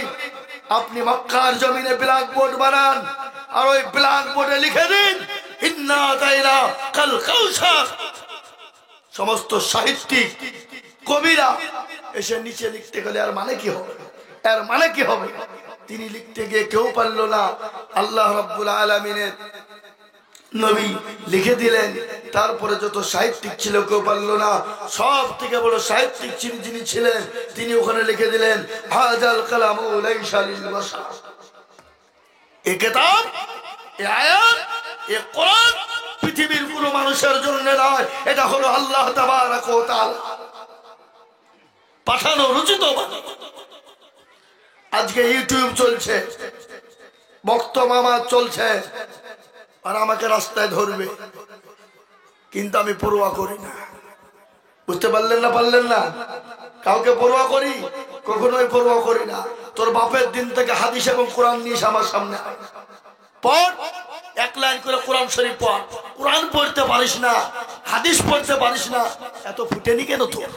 আপনি মক্কার জমিনে ব্ল্যাক বোর্ড বানান, আর ওই ব্ল্যাক বোর্ডে লিখে দিন ইন্না আতাইনা কাল কাউসার। সমস্ত সাহিত্যিক কবিরা এসে নিচে লিখতে গেলে আর মানে কি হবে, এর মানে কি হবে? তিনি লিখতে গিয়ে কেউ পারল না, আল্লাহ রাব্বুল আলামিনের নবী লিখে দিলেন। তারপরে যত সাহিত্যিক ছিল কেউ পারল না, সব থেকে বড় সাহিত্যিক যিনি ছিলেন তিনি ওখানে লিখে দিলেন হাজাল কালামু লাইসা লিল বাশার। এই কিতাব, এই আয়াত, এই কোরআন পৃথিবীর কোনো মানুষের জন্য নয়, এটা হলো আল্লাহ তাবারাক ওয়া তাআলা পাঠানো রচিত। আজকে ইউটিউব চলছে, বক্তা মামা চলছে, আর আমাকে রাস্তায় ধরবে, কিন্তু আমি পরোয়া করি না। বুঝতে পারলেন না? পারলেন না? কাউকে পরোয়া করি? কখনোই পরোয়া করি না। তোর বাপের দিন থেকে হাদিস এবং কোরআন নিয়ে আমার সামনে পড়, 1 লাইন করে কোরআন শরীফ পড়। কোরআন পড়তে পারিস না, হাদিস পড়তে পারিস না, এত ফুটেনি কেন তোর?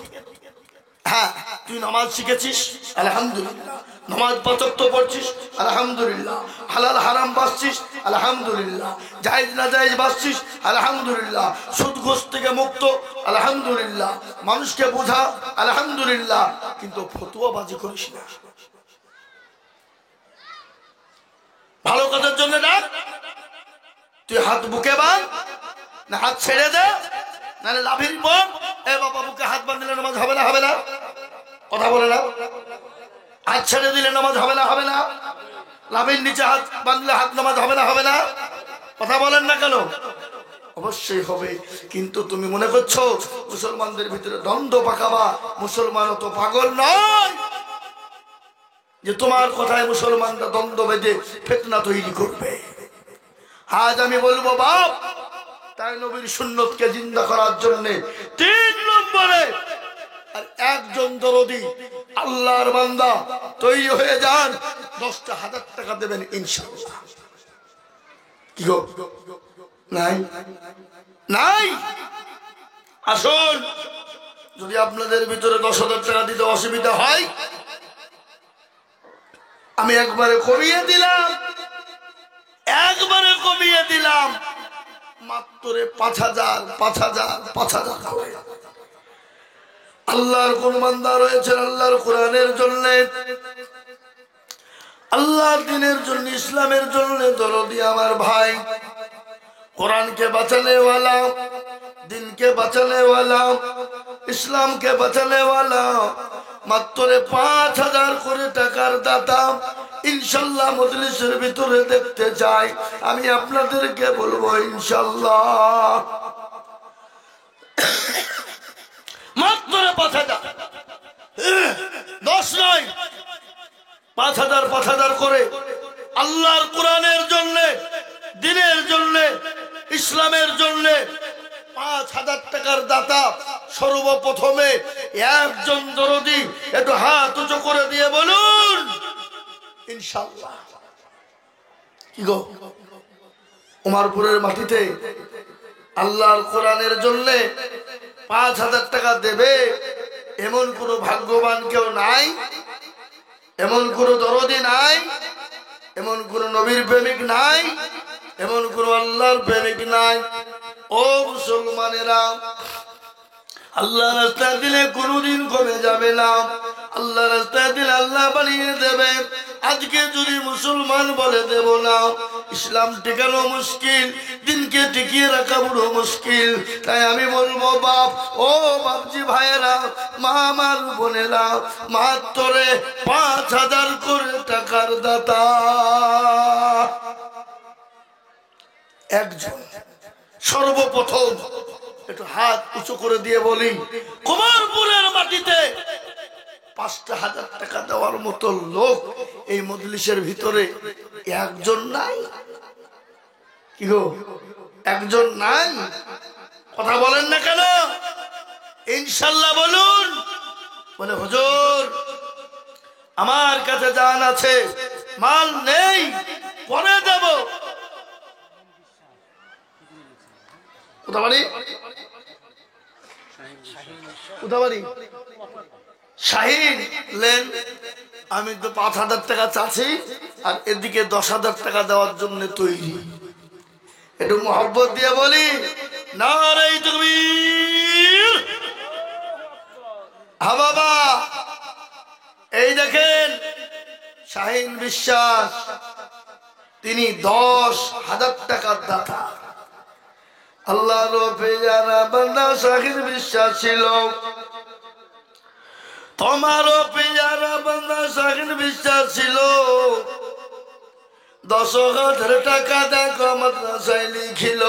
হ্যাঁ, তুই নামাজ শিখেছিস, আলহামদুলিল্লাহ। নামাজ 5 ওয়াক্ত পড়ছিস, আলহামদুলিল্লাহ। হালাল হারাম বাঁচছিস, আলহামদুলিল্লাহ। জায়েজ না জায়েজ বাঁচছিস, আলহামদুলিল্লাহ। সুদ ঘুষ থেকে মুক্ত, আলহামদুলিল্লাহ। মানুষকে বোঝা, আলহামদুলিল্লাহ। কিন্তু ফতুয়াবাজি করিস না। ভালো কাজের জন্য ডাক, তুই হাত বুকে বাঁধ, না হাত ছেড়ে দে, নাহলে লাভির পর এ বাবা বুকে হাত বাঁধলে নামাজ হবে না, হবে না? কথা বলে না? হাত ছেড়ে দিলে নামাজ হবে না, হবে না? লাভির নিচে হাত বাঁধলে হাত নামাজ হবে না, হবে না? কথা বলেন না কেন? অবশ্যই হবে। কিন্তু তুমি মনে করছো মুসলমানদের ভিতরে দ্বন্দ্ব পাকাবা? মুসলমানও তো পাগল নয় যে তোমার কথায় মুসলমানরা দ্বন্দ্ব বেঁধে ফিতনা তৈরি করবে। আজ আমি বলবো বাপ, তাই নবীর সুন্নতকে জিন্দা করার জন্য 3 নম্বরে আর একজন দরদি আল্লাহর বান্দা তৈরি হয়ে যান, 10,000 টাকা দেবেন ইনশাআল্লাহ। কি গো, নাই? নাই? আসুন, যদি আপনাদের ভিতরে 10,000 টাকা দিতে অসুবিধা হয়, আমি একবারে কমিয়ে দিলাম, একবারে কমিয়ে দিলাম, মাত্র 5,000, 5,000, 5,000। আল্লাহর কোন বান্দা রয়েছেন আল্লাহর কোরআনের জন্য, আল্লাহর দ্বীনের জন্য, ইসলামের জন্য দরদি আমার ভাই, কোরআনকে বাঁচানে ওয়ালা, দিনকে বাঁচানে ওয়ালা, ইসলামকে বাঁচানে ওয়ালা, মাত্র 5,000 করে টাকার দাতা ইনশাআল্লাহ মজলিসের ভিতরে দেখতে চাই। আমি আপনাদেরকে বলবো ইনশাআল্লাহ মাত্র 5,000, 10 নয়, 5,000, 5,000 করে আল্লাহর কোরআনের জন্য, দ্বীনের জন্য, ইসলামের জন্য 5,000 টাকার দাতা সর্বপ্রথমে একজন দরদি একটু হাত উঁচু করে দিয়ে বলুন ইনশাআল্লাহ। কি গো, উমারপুরের মাটিতে আল্লাহর কোরআনের জন্য 5,000 টাকা দেবে এমন কোন ভাগ্যবান কেউ নাই, এমন কোন দরদি নাই, এমন কোন নবীর প্রেমিক নাই, এমন কোন আল্লাহর প্রেমিক নাই। ও মুসলমানেরা, আল্লাহ রাস্তায় দিলে কোনদিন কমে যাবে না, আল্লাহ রাস্তায় দিলে আল্লাহ বানিয়ে দেবে। আজকে যদি মুসলমান বলে দেব না, ইসলাম টিকানো মুশকিল, দিনকে টিকিয়ে রাখা বড় মুশকিল। তাই আমি বলবো বাপ, ও বাপজি ভাইয়েরা, মা আমার বোনেরা, মাত্র 5,000 করে টাকার দাতা একজন সর্বপ্রথম একটু হাত উঁচু করে দিয়ে বলি, কুমারপুরের মাটিতে 5,000 টাকা দেওয়ার মতো লোক এই মজলিসের ভিতরে একজন নাই? কি গো, একজন নাই? কথা বলেন না কেন? ইনশাআল্লাহ বলুন। বলে হুজুর আমার কাছে জান আছে, মাল নেই, পরে দেব। কোথাবাড়ি? কোথাবাড়ি? শাহিন লেন। আমি তো 5,000 টাকা চাচ্ছি, আর এদিকে 10,000 টাকা দেওয়ার জন্য তৈরি। একটু মোহাব্বত দিয়ে বলি নারে তাকবীর। হ্যাঁ বাবা, এই দেখেন শাহিন বিশ্বাস, তিনি 10,000 টাকার দাতা। আল্লাহর পেয়ারা বান্দা শাহিন বিশ্বাস ছিল, তোমারও পেয়ারা বান্দা শাহিন বিশ্বাস ছিল। 10,000 টাকা দেখো মাদ্রাসায় লিখিল,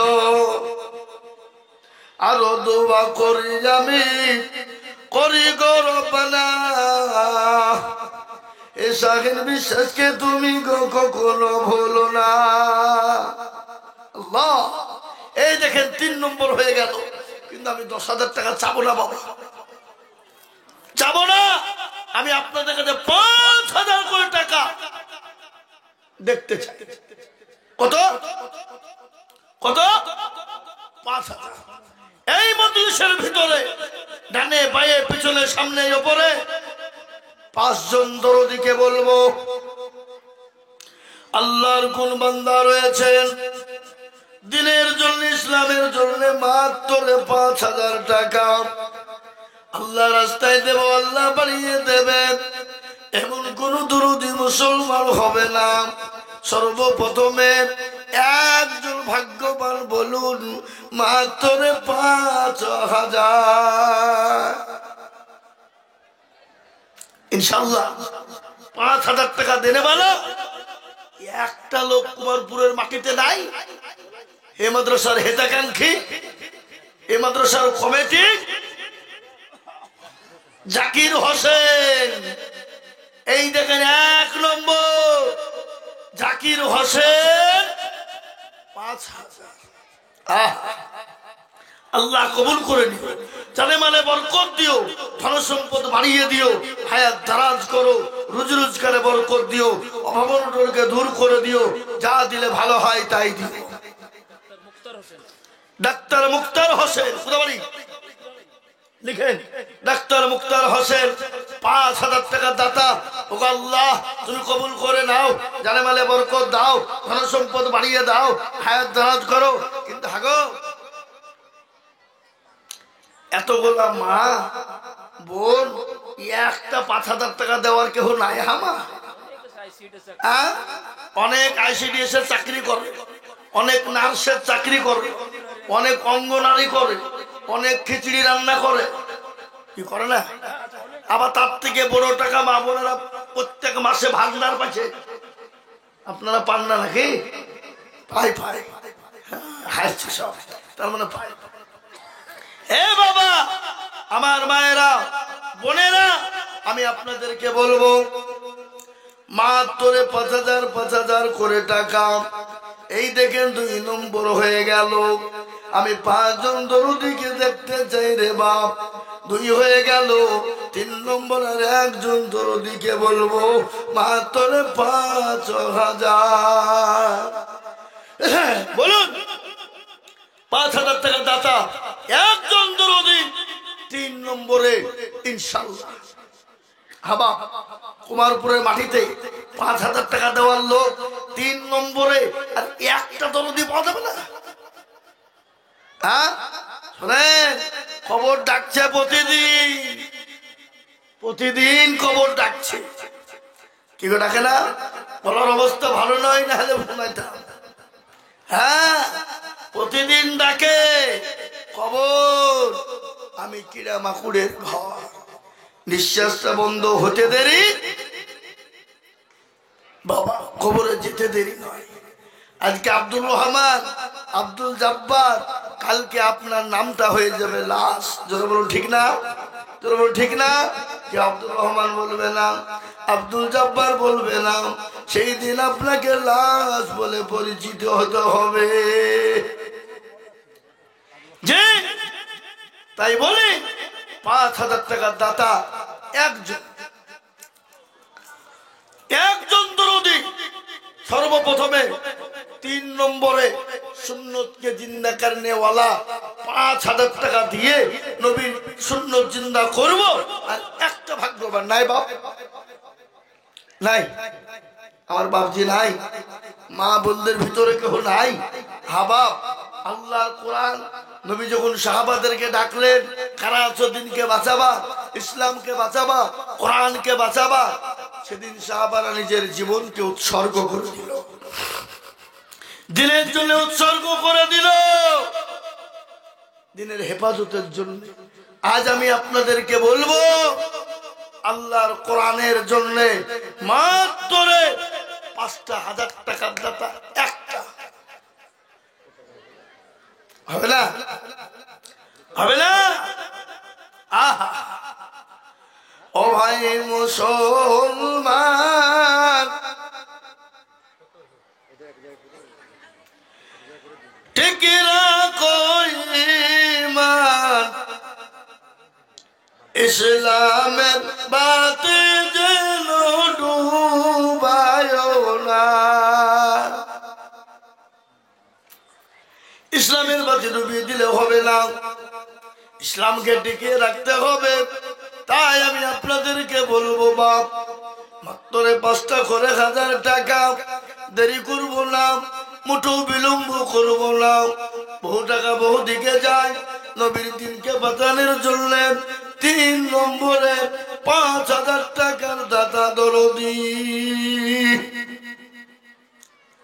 আরো দোয়া করি আমি, করি গো রব্বানা, এ শাহিন বিশ্বাসকে তুমি কখনো ভুলো না। আল্লাহ, এই দেখেন 3 নম্বর হয়ে গেল। কিন্তু আমি 10,000 টাকা চাবো না বাবা, চাবো না। আমি আপনাদের কাছে 5,000 করে টাকা দেখতে চাই। কত? কত? 5,000। এই মজলিসের ভিতরে ডানে বাঁয়ে পিছনে সামনে উপরে 5 জন দরদিকে বলবো, আল্লাহর কোন বান্দা রয়েছেন দিনের জন্য, ইসলামের জন্য মাত্র 5,000 টাকা আল্লাহ রাস্তায় দেব, আল্লাহ বাড়িয়ে দেবেন। এমন কোন দরদি মুসলমান হবে না। সর্বপ্রথমে একজন ভাগ্যবান বলুন মাত্র ৫,০০০। ইনশাআল্লাহ ৫,০০০ টাকা দেনে বলো। একটা লোক কুমারপুরের মাটিতে নাই। এ মাদ্রাসার হেতাকাঙ্ক্ষী, এ মাদ্রাসার কমিটি জাকির হোসেন, এই দেখেন ১ নম্বর জাকির হোসেন ৫,০০০। আল্লাহ কবুল করে নিও, জানে মানে বরকত দিও, ধন সম্পদ বাড়িয়ে দিও, হায়াত দারাজ করো, রুজি রোজগারে বরকত দিও, অভাবনটনকে দূর করে দিও, যা দিলে ভালো হয় তাই দিও। ডাক্তার মুক্তার হোসেন, কোথাবাড়ি লিখেন, ডাক্তার মুক্তার হোসেন ৫,০০০ টাকা দাতা। ও আল্লাহ তুমি কবুল করে নাও, জানে মালে বরকত দাও, ধন সম্পদ বাড়িয়ে দাও, হায়াত দারাজ করো। কিন্তু হাগো এতগুলা মা বোন, একটা ৫,০০০ টাকা দেওয়ার কেউ নাই। হামা অনেক আইসিডিএস এর চাকরি করে, অনেক নার্সের চাকরি করে, অনেক অঙ্গনারী করে, অনেক খিচুড়ি রান্না করে, কি করে না? আবার তার থেকে বড় টাকা মা বোনেরা প্রত্যেক মাসে ভাগদার পাচ্ছে। আপনারা পান না নাকি? পাই পাই, সব তার মানে পাই। এ বাবা, আমার মায়েরা বোনেরা, আমি আপনাদেরকে বলবো মাত্র ৫,০০০ করে টাকা। এই দেখেন ২ নম্বর হয়ে গেল। আমি ৫ জন দরুদিকে দেখতে চাই রে বাপ, ২ হয়ে গেল। ৩ নম্বর আর ১ জন দরুদিকে বলবো মাত্র ৫,০০০। বলুন ৫,০০০ টাকা দাতা, ১ জন দরুদি। ৩ নম্বরে ইনশাআল্লাহ হাবা কুমারপুরের মাটিতে ৫,০০০ টাকা দেওয়ার লোক ৩ নম্বরে। আর একটা দরদি পাওয়া যাবে না? হ্যাঁ শোনেন, খবর ডাকছে প্রতিদিন, প্রতিদিন খবর ডাকছে। কি করে ডাকে না? বলার অবস্থা ভালো নয়, না হলে ঘুমাইতাম। হ্যাঁ প্রতিদিন ডাকে খবর। আমি কিরা মাকুড়ের ঘর, নিঃশ্বাসটা বন্ধ হতে দেরি বাবা, খবরে যেতে দেরি নয়। আজকে আব্দুল রহমান, আব্দুল জব্বার, কালকে আপনার নামটা হয়ে যাবে লাশ। জোরে বলুন ঠিক না? জোরে বলুন ঠিক না? যে আব্দুল রহমান বলবে না, আব্দুল জব্বার বলবে না, সেই দিন আপনাকে লাশ বলে পরিচিত হতে হবে। যে তাই বলে ৫,০০০ টাকার দাতা একজন দরদি। সর্বপ্রথমে ৩ নম্বরে সুন্নতকে জিন্দা করনে ওয়ালা ৫,০০০ টাকা দিয়ে নবীর সুন্নত জিন্দা করব। আর একটা ভাগ্যবান নাই বাপ, নাই আমার বাপজি নাই, মা বোনদের ভিতরে কেউ নাই। হাবাব আল্লাহর কোরআন নবী যখন সাহাবাদেরকে ডাকলেন, কারা আছো দিনকে বাঁচাবা, ইসলামকে বাঁচাবা, কোরআনকে বাঁচাবা, সেদিন সাহাবারা নিজের জীবনকে উৎসর্গ করে দিল, দিনের জন্য উৎসর্গ করে দিল, দিনের হেফাজতের জন্য। আজ আমি আপনাদেরকে বলবো আল্লাহর কোরআনের জন্য মাত্র ৫,০০০ টাকার দাতা একটা হবে না? হবে না? আহা ও ভাই মুসলমান, ঠিক রাখো ঈমান, ইসলামের বাতি যেন ডুবায় না। ইসলামের বাতি ডুবিয়ে দিলে হবে না, ইসলামকে টিকিয়ে রাখতে হবে। তাই আমি আপনাদেরকে বলবো বাপ, মাত্র ৫টা করে ১,০০০ টাকা, দেরি করব না, মুঠো বিলম্ব করব না। বহু টাকা বহু দিকে যায়, নবীর দিনকে বাঁচানোর জন্য ৩ নম্বরে ৫,০০০ টাকার দাতা দরদি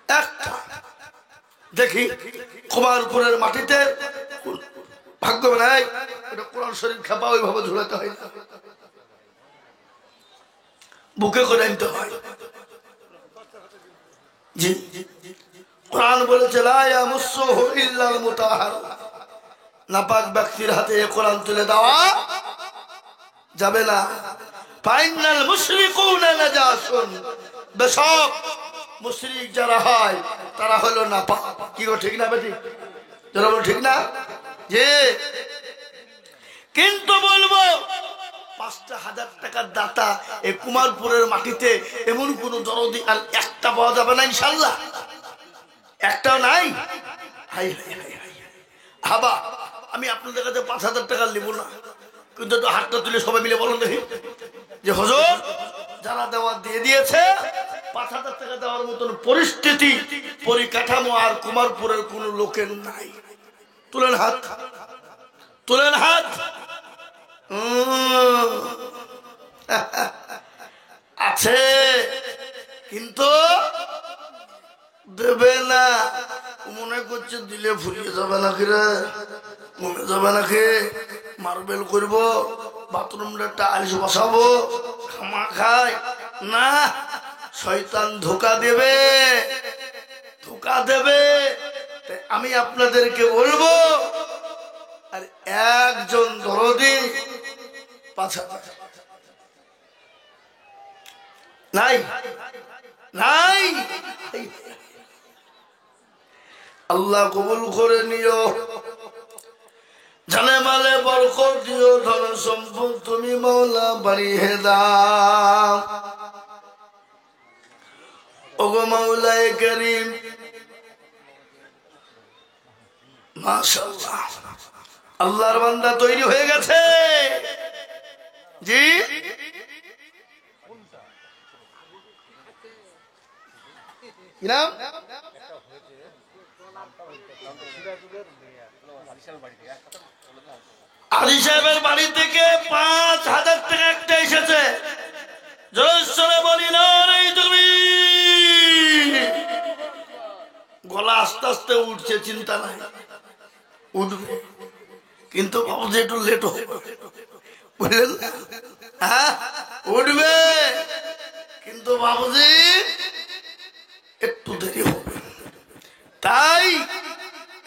একটা। দেখি কুমারপুরের মাটিতে ভাগ্যবান নাই, এটা কোরআন শরীফ খেপা ওইভাবে ঝুলাতে হয় না, বুকে করে আনতে হয়। জি, কোরআন বলেছে লা ইয়ামাসসুহু ইল্লাল মুতাহহারুন, নাপাক ব্যক্তির হাতে কোরআন তুলে দেওয়া যাবে না। ফাইনাল মুশরিকুনা নাজাসুন, বেশক মুশরিক যারা হয় তারা হলো নাপাক। কি গো ঠিক না বেটি? যারা বল ঠিক না? যে কিন্তু বলবো ৫,০০০ টাকার দাতা এই কুমারপুরের মাটিতে এমন কোন দরদি আর একটা পাওয়া যাবে না ইনশাল্লাহ, একটাও নাই। হাই হাই হাই হাই হাবা, আমি আপনাদের কাছে ৫,০০০ টাকা নিব না, কিন্তু একটু হাতটা তুলে সবাই মিলে বলুন দেখি যে হুজুর যারা দেওয়া দিয়ে দিয়েছে ৫,০০০ টাকা দেওয়ার মতন পরিস্থিতি পরিকাঠামো আর কুমারপুরের কোন লোকের নাই। তুলেন হাত, তুলেন হাত। আছে কিন্তু দেবে না, মনে করছে দিলে ফুরিয়ে যাবে নাকি রে, মনে যাবে নাকি, মার্বেল করব, বাথরুমটা টাইলস বসাবো, খামা খায় না, শয়তান ধোকা দেবে, ধোকা দেবে। আমি আপনাদেরকে বলবো আর একজন দরদি ৫,০০০ নাই, নাই। আল্লাহ কবুল করে নিও, জানে মালে বরকত দিও, ধন সম্পদ তুমি মাওলা বাড়িয়ে দাও। ওগো মাওলায়ে কারীম, মাশাআল্লাহ আল্লাহর বান্দা তৈরি হয়ে গেছে। জি কি নাম? আলী সাহেবের বাড়ি থেকে ৫,০০০ টাকা একটা এসেছে। জোরে বলি না তুমি, গলা আস্তে আস্তে উঠছে, চিন্তা নাই, উঠবে, কিন্তু ভাবছে একটু লেট হবে, বুঝলেন? হ্যাঁ উঠবে, কিন্তু ভাবছি একটু দেরি হবে। তাই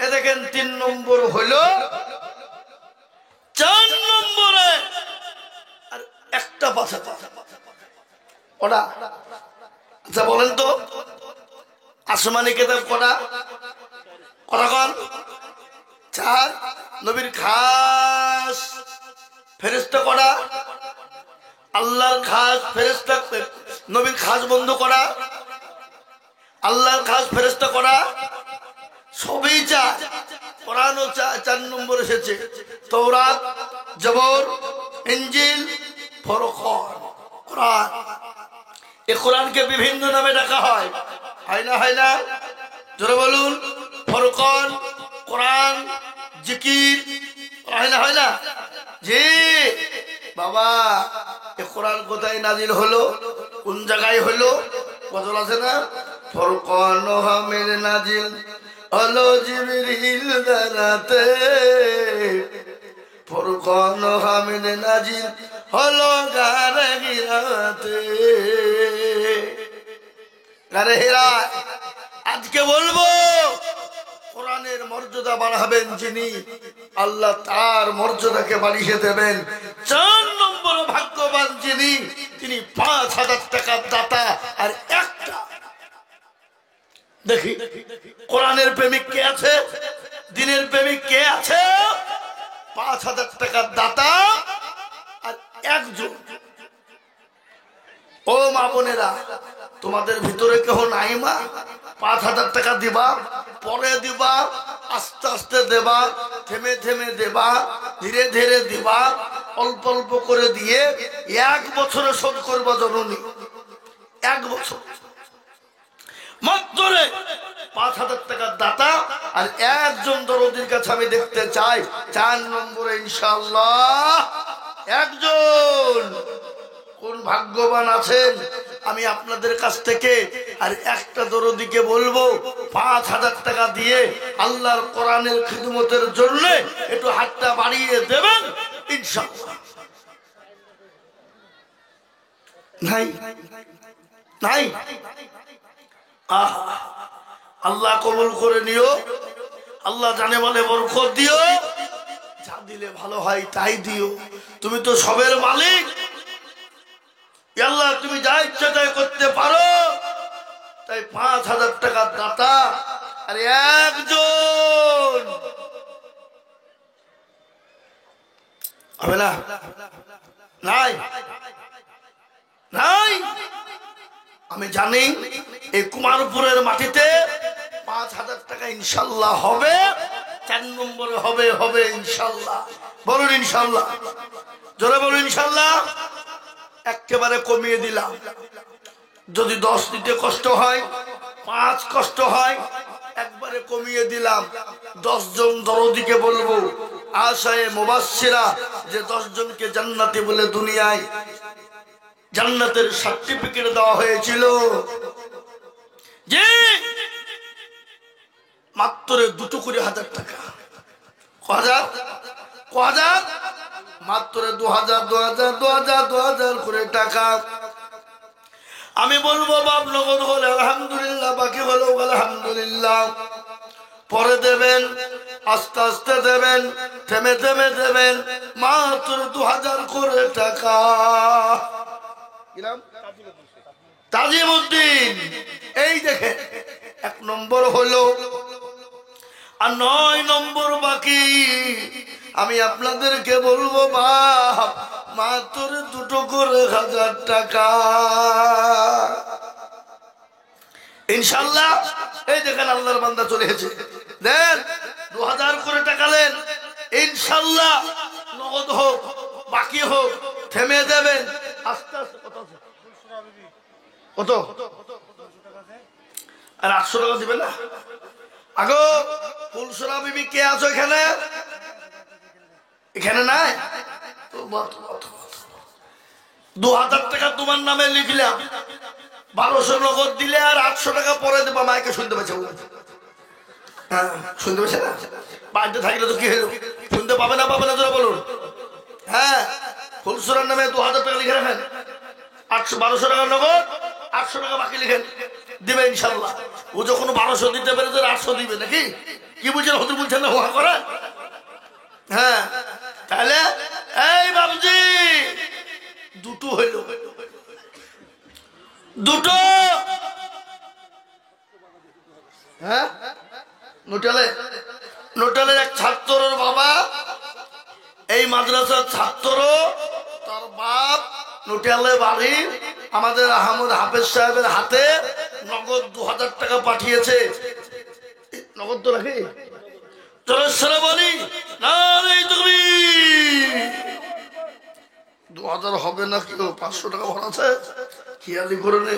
এ দেখেন ৩ নম্বর হলো, ৪ নম্বরে আর একটা পাশা ওটা। আচ্ছা বলেন তো আসমানি কেতাব কটা? কটা কন? ৪। নবীর খাস ফেরেশতা কটা? আল্লাহর খাস ফেরেশতা, নবীর খাস বন্ধু করা, আল্লাহর খাস ফেরেশতা করা, সবই ৪। কোরআনও ৪ নম্বর এসেছে, তাওরাত, জবর, ইনজিল, ফুরকান। কোরআন, এই কোরআনকে বিভিন্ন নামে ডাকা হয়, হয় না? হয় না? জোরে বলুন। ফুরকান, কোরআন, জিকির, হয় না? হয় না? জি বাবা, এই কোরআন কোথায় নাজিল হলো, কোন জায়গায় হলো? গজল আছে না? ফুরকান হামিদ নাজিল হলো জিবরিল দারাতে, ফুরকান হামিদ নাজিল হলো গারে হিরাতে, গারে হিরা। আজকে বলবো কোরআনের মর্যাদা বাড়াবেন যিনি, আল্লাহ তার মর্যাদাকে বাড়িয়ে দেবেন। ৪ নম্বর ভাগ্যবান যিনি, তিনি ৫,০০০ টাকার দাতা। আর একটা দেখি কোরআনের প্রেমিক কে আছে, দিনের প্রেমিক কে আছে? ৫,০০০ টাকার দাতা আর একজন। ও মা বোনেরা, তোমাদের ভিতরে কেউ নাই মা? ৫,০০০ টাকা দিবা, পরে দিবা, আস্তে আস্তে দেবা, থেমে থেমে দেবা, ধীরে ধীরে দিবা, অল্প অল্প করে দিয়ে ১ বছরে শোধ করবা জননী। ১ বছর মাত্র ৫,০০০ টাকার দাতা আর একজন দরদির কাছে আমি দেখতে চাই ৪ নম্বরে ইনশাআল্লাহ একজন। কোন ভাগ্যবান আছেন আমি আপনাদের কাছ থেকে আর একটা দরদিকে বলবো 5,000 টাকা দিয়ে আল্লাহর কোরআনের খিদমতের জন্য একটু হাতটা বাড়িয়ে দেবেন ইনশাআল্লাহ। নাই নাই আল্লাহ কবুল করে নিও, আল্লাহ জানে বলে বরকত দিও, যা দিলে ভালো হয় তাই দিও, তুমি তো সবের মালিক। আল্লাহ তুমি যা ইচ্ছা তাই করতে পারো। তাই 5,000 টাকার দাতা আর একজন হবে না? নাই নাই আমি জানি এই কুমারপুরের মাটিতে 5,000 টাকা ইনশাল্লাহ হবে, 4 নম্বরে হবে হবে ইনশাল্লাহ। বলুন ইনশাল্লাহ, জোরে বলুন ইনশাল্লাহ। একেবারে কমিয়ে দিলাম, যদি 10 দিতে কষ্ট হয়, 5 কষ্ট হয়, একবারে কমিয়ে দিলাম। 10 জন দরদিকে বলবো আশায়ে মুবাশশিরা যে 10 জনকে জান্নাতি বলে দুনিয়ায় জান্নাতের সার্টিফিকেট দেওয়া হয়েছিল, যে মাত্র 2 করে 1,000 টাকা। কহাজার মাত্র 2,000 2,000 2,000 2,000 করে টাকা। আমি বলবো বাপ নগদ হলে আলহামদুলিল্লাহ, বাকি হলেও আলহামদুলিল্লাহ, পরে দেবেন, আস্তে আস্তে দেবেন, থেমে থেমে দেবেন, মাত্র 2,000 করে টাকা। তাজিমউদ্দিন এই দেখে 1 নম্বর হলো, আর 9 নম্বর বাকি। আমি আপনাদেরকে বলবো বাপ মাত্র 2 করে 1,000 টাকা ইনশাল্লাহ। এই দেখেন আল্লাহর বান্দা চলে এসেছে, দেন 2,000 করে টাকা দেন ইনশাল্লাহ। নগদ হোক বাকি হোক থেমে দেবেন, আস্তে আস্তে। কত আর 800 টাকা দিবেন না? আগো ফুলসরা বিবি কে আছো এখানে? এখানে নাই? 2,000 টাকা তোমার নামে লিখলাম, 1,200 নগদ দিলে আর 800 টাকা পরে দেবা। মাইকে শুনতে পাচ্ছে? হ্যাঁ শুনতে পাচ্ছে না? বাড়িতে থাকলে তো কি হলো, শুনতে পাবে না পাবে না তোরা বলুন। হ্যাঁ ফুলসরার নামে 2,000 টাকা লিখে রাখেন, 1,200 টাকা নগদ, 800 টাকা বাকি লিখেন, দিবে ইনশাল্লাহ। ও যখন 1,200 দিতে পেরে 800 দিবে নাকি? কি বুঝছেন? হতে বলছেন না ওয়া করে? হ্যাঁ তাহলে এই বাবুজি 2 হইল, 2। হ্যাঁ নোটালের এক ছাত্রের বাবা, এই মাদ্রাসার ছাত্র, তার বাপ নোটালে বাড়ি, আমাদের আহমদ হাফেজ সাহেবের হাতে নগদ 2,000 টাকা পাঠিয়েছে। নগদ তো নাকি? চলেশ্বরে বলি না, 2,000 হবে না, কেউ 500 টাকা ভরা আছে, খেয়ালি করে নে।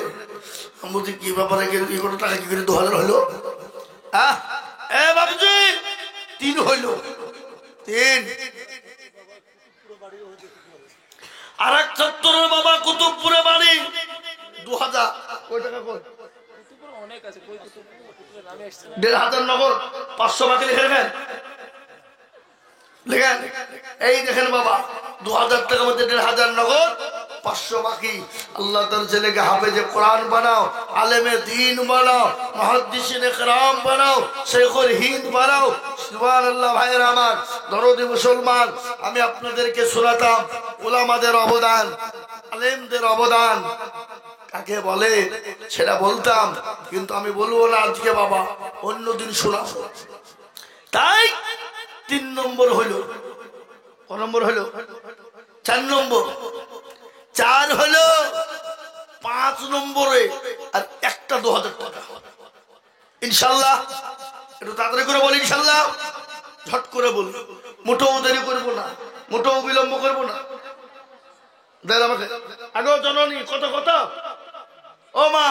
আমি বলছি কি ব্যাপারে, কি করে টাকা কি করে 2,000 হইলো? বাবুজি 3 হইল, 3। আর এক ছাত্রের বাবা কুতুবপুরে বাড়ি, 2,000। কয় টাকা? কই 1,500 নগদ, 500 বাকি লিখে রাখেন, লিখেন। এই দেখেন বাবা 2,000 টাকার মধ্যে 1,500 নগদ, 500 বাকি। আল্লাহ তার ছেলেকে হাফেজে কোরআন বানাও, আলেমে দ্বীন বানাও, মুহাদ্দিসিনে কেরাম বানাও, শেখুল হিন্দ বানাও। সুবহানাল্লাহ। ভাইয়ের আমার দরদি মুসলমান, আমি আপনাদেরকে শোনাতাম উলামাদের অবদান, আলেমদের অবদান কাকে বলে সেটা বলতাম, কিন্তু আমি বলবো না আজকে বাবা, অন্যদিন শোনাবো। তাই 3 নম্বর হইল। ক নম্বর হইল? 4 নম্বর। 4 হলো 5 নম্বরে আর একটা 2,000 টাকা ইনশাল্লাহ। একটু তাড়াতাড়ি করে বলি ইনশাল্লাহ, ঝট করে বলি, মোটেও দেরি করবো না, মোটেও বিলম্ব করবো না। দেন আমাকে আগেও জননী। কত কত? ও মা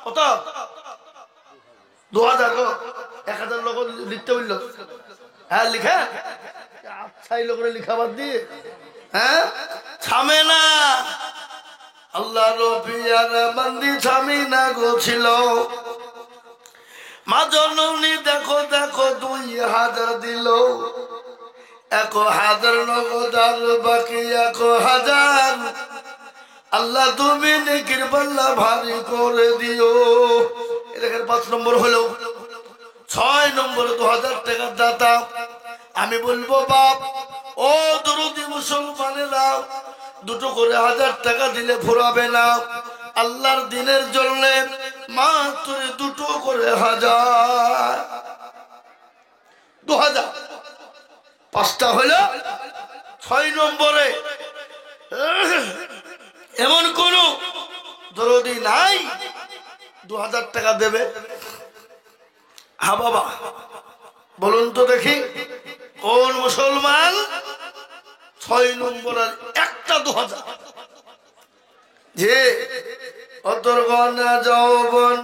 কত? 2,000। 1,000 লোক লিখতে বললো। হ্যাঁ লিখে আচ্ছাই লোকের লিখা বাদ দিয়ে, হ্যাঁ থামে না, আল্লাহ রবিয়ার বান্দি স্বামী না গো ছিল মা জননী দেখো দেখো 2000 দিল 1000 নগদ আর বাকি 1000 আল্লাহ তুমি নেকির পাল্লা ভারী করে দিও। এলাকার 5 নম্বর হলো 6 নম্বর 2000 টাকার দাতা। আমি বলবো বাপ ও দরদি মুসলমানেরা দুটো করে 1000 টাকা দিলে ফুরাবে না আল্লাহর দিনের জন্য মাত্র দুটো করে 1000 2000 5টা হলো 6 নম্বরে এমন কোন দরদি নাই 2000 টাকা দেবে? হ্যাঁ বাবা বলুন তো দেখি কোন মুসলমান 6 নম্বরের একটা 2000 যে অতর্গনা যৌবন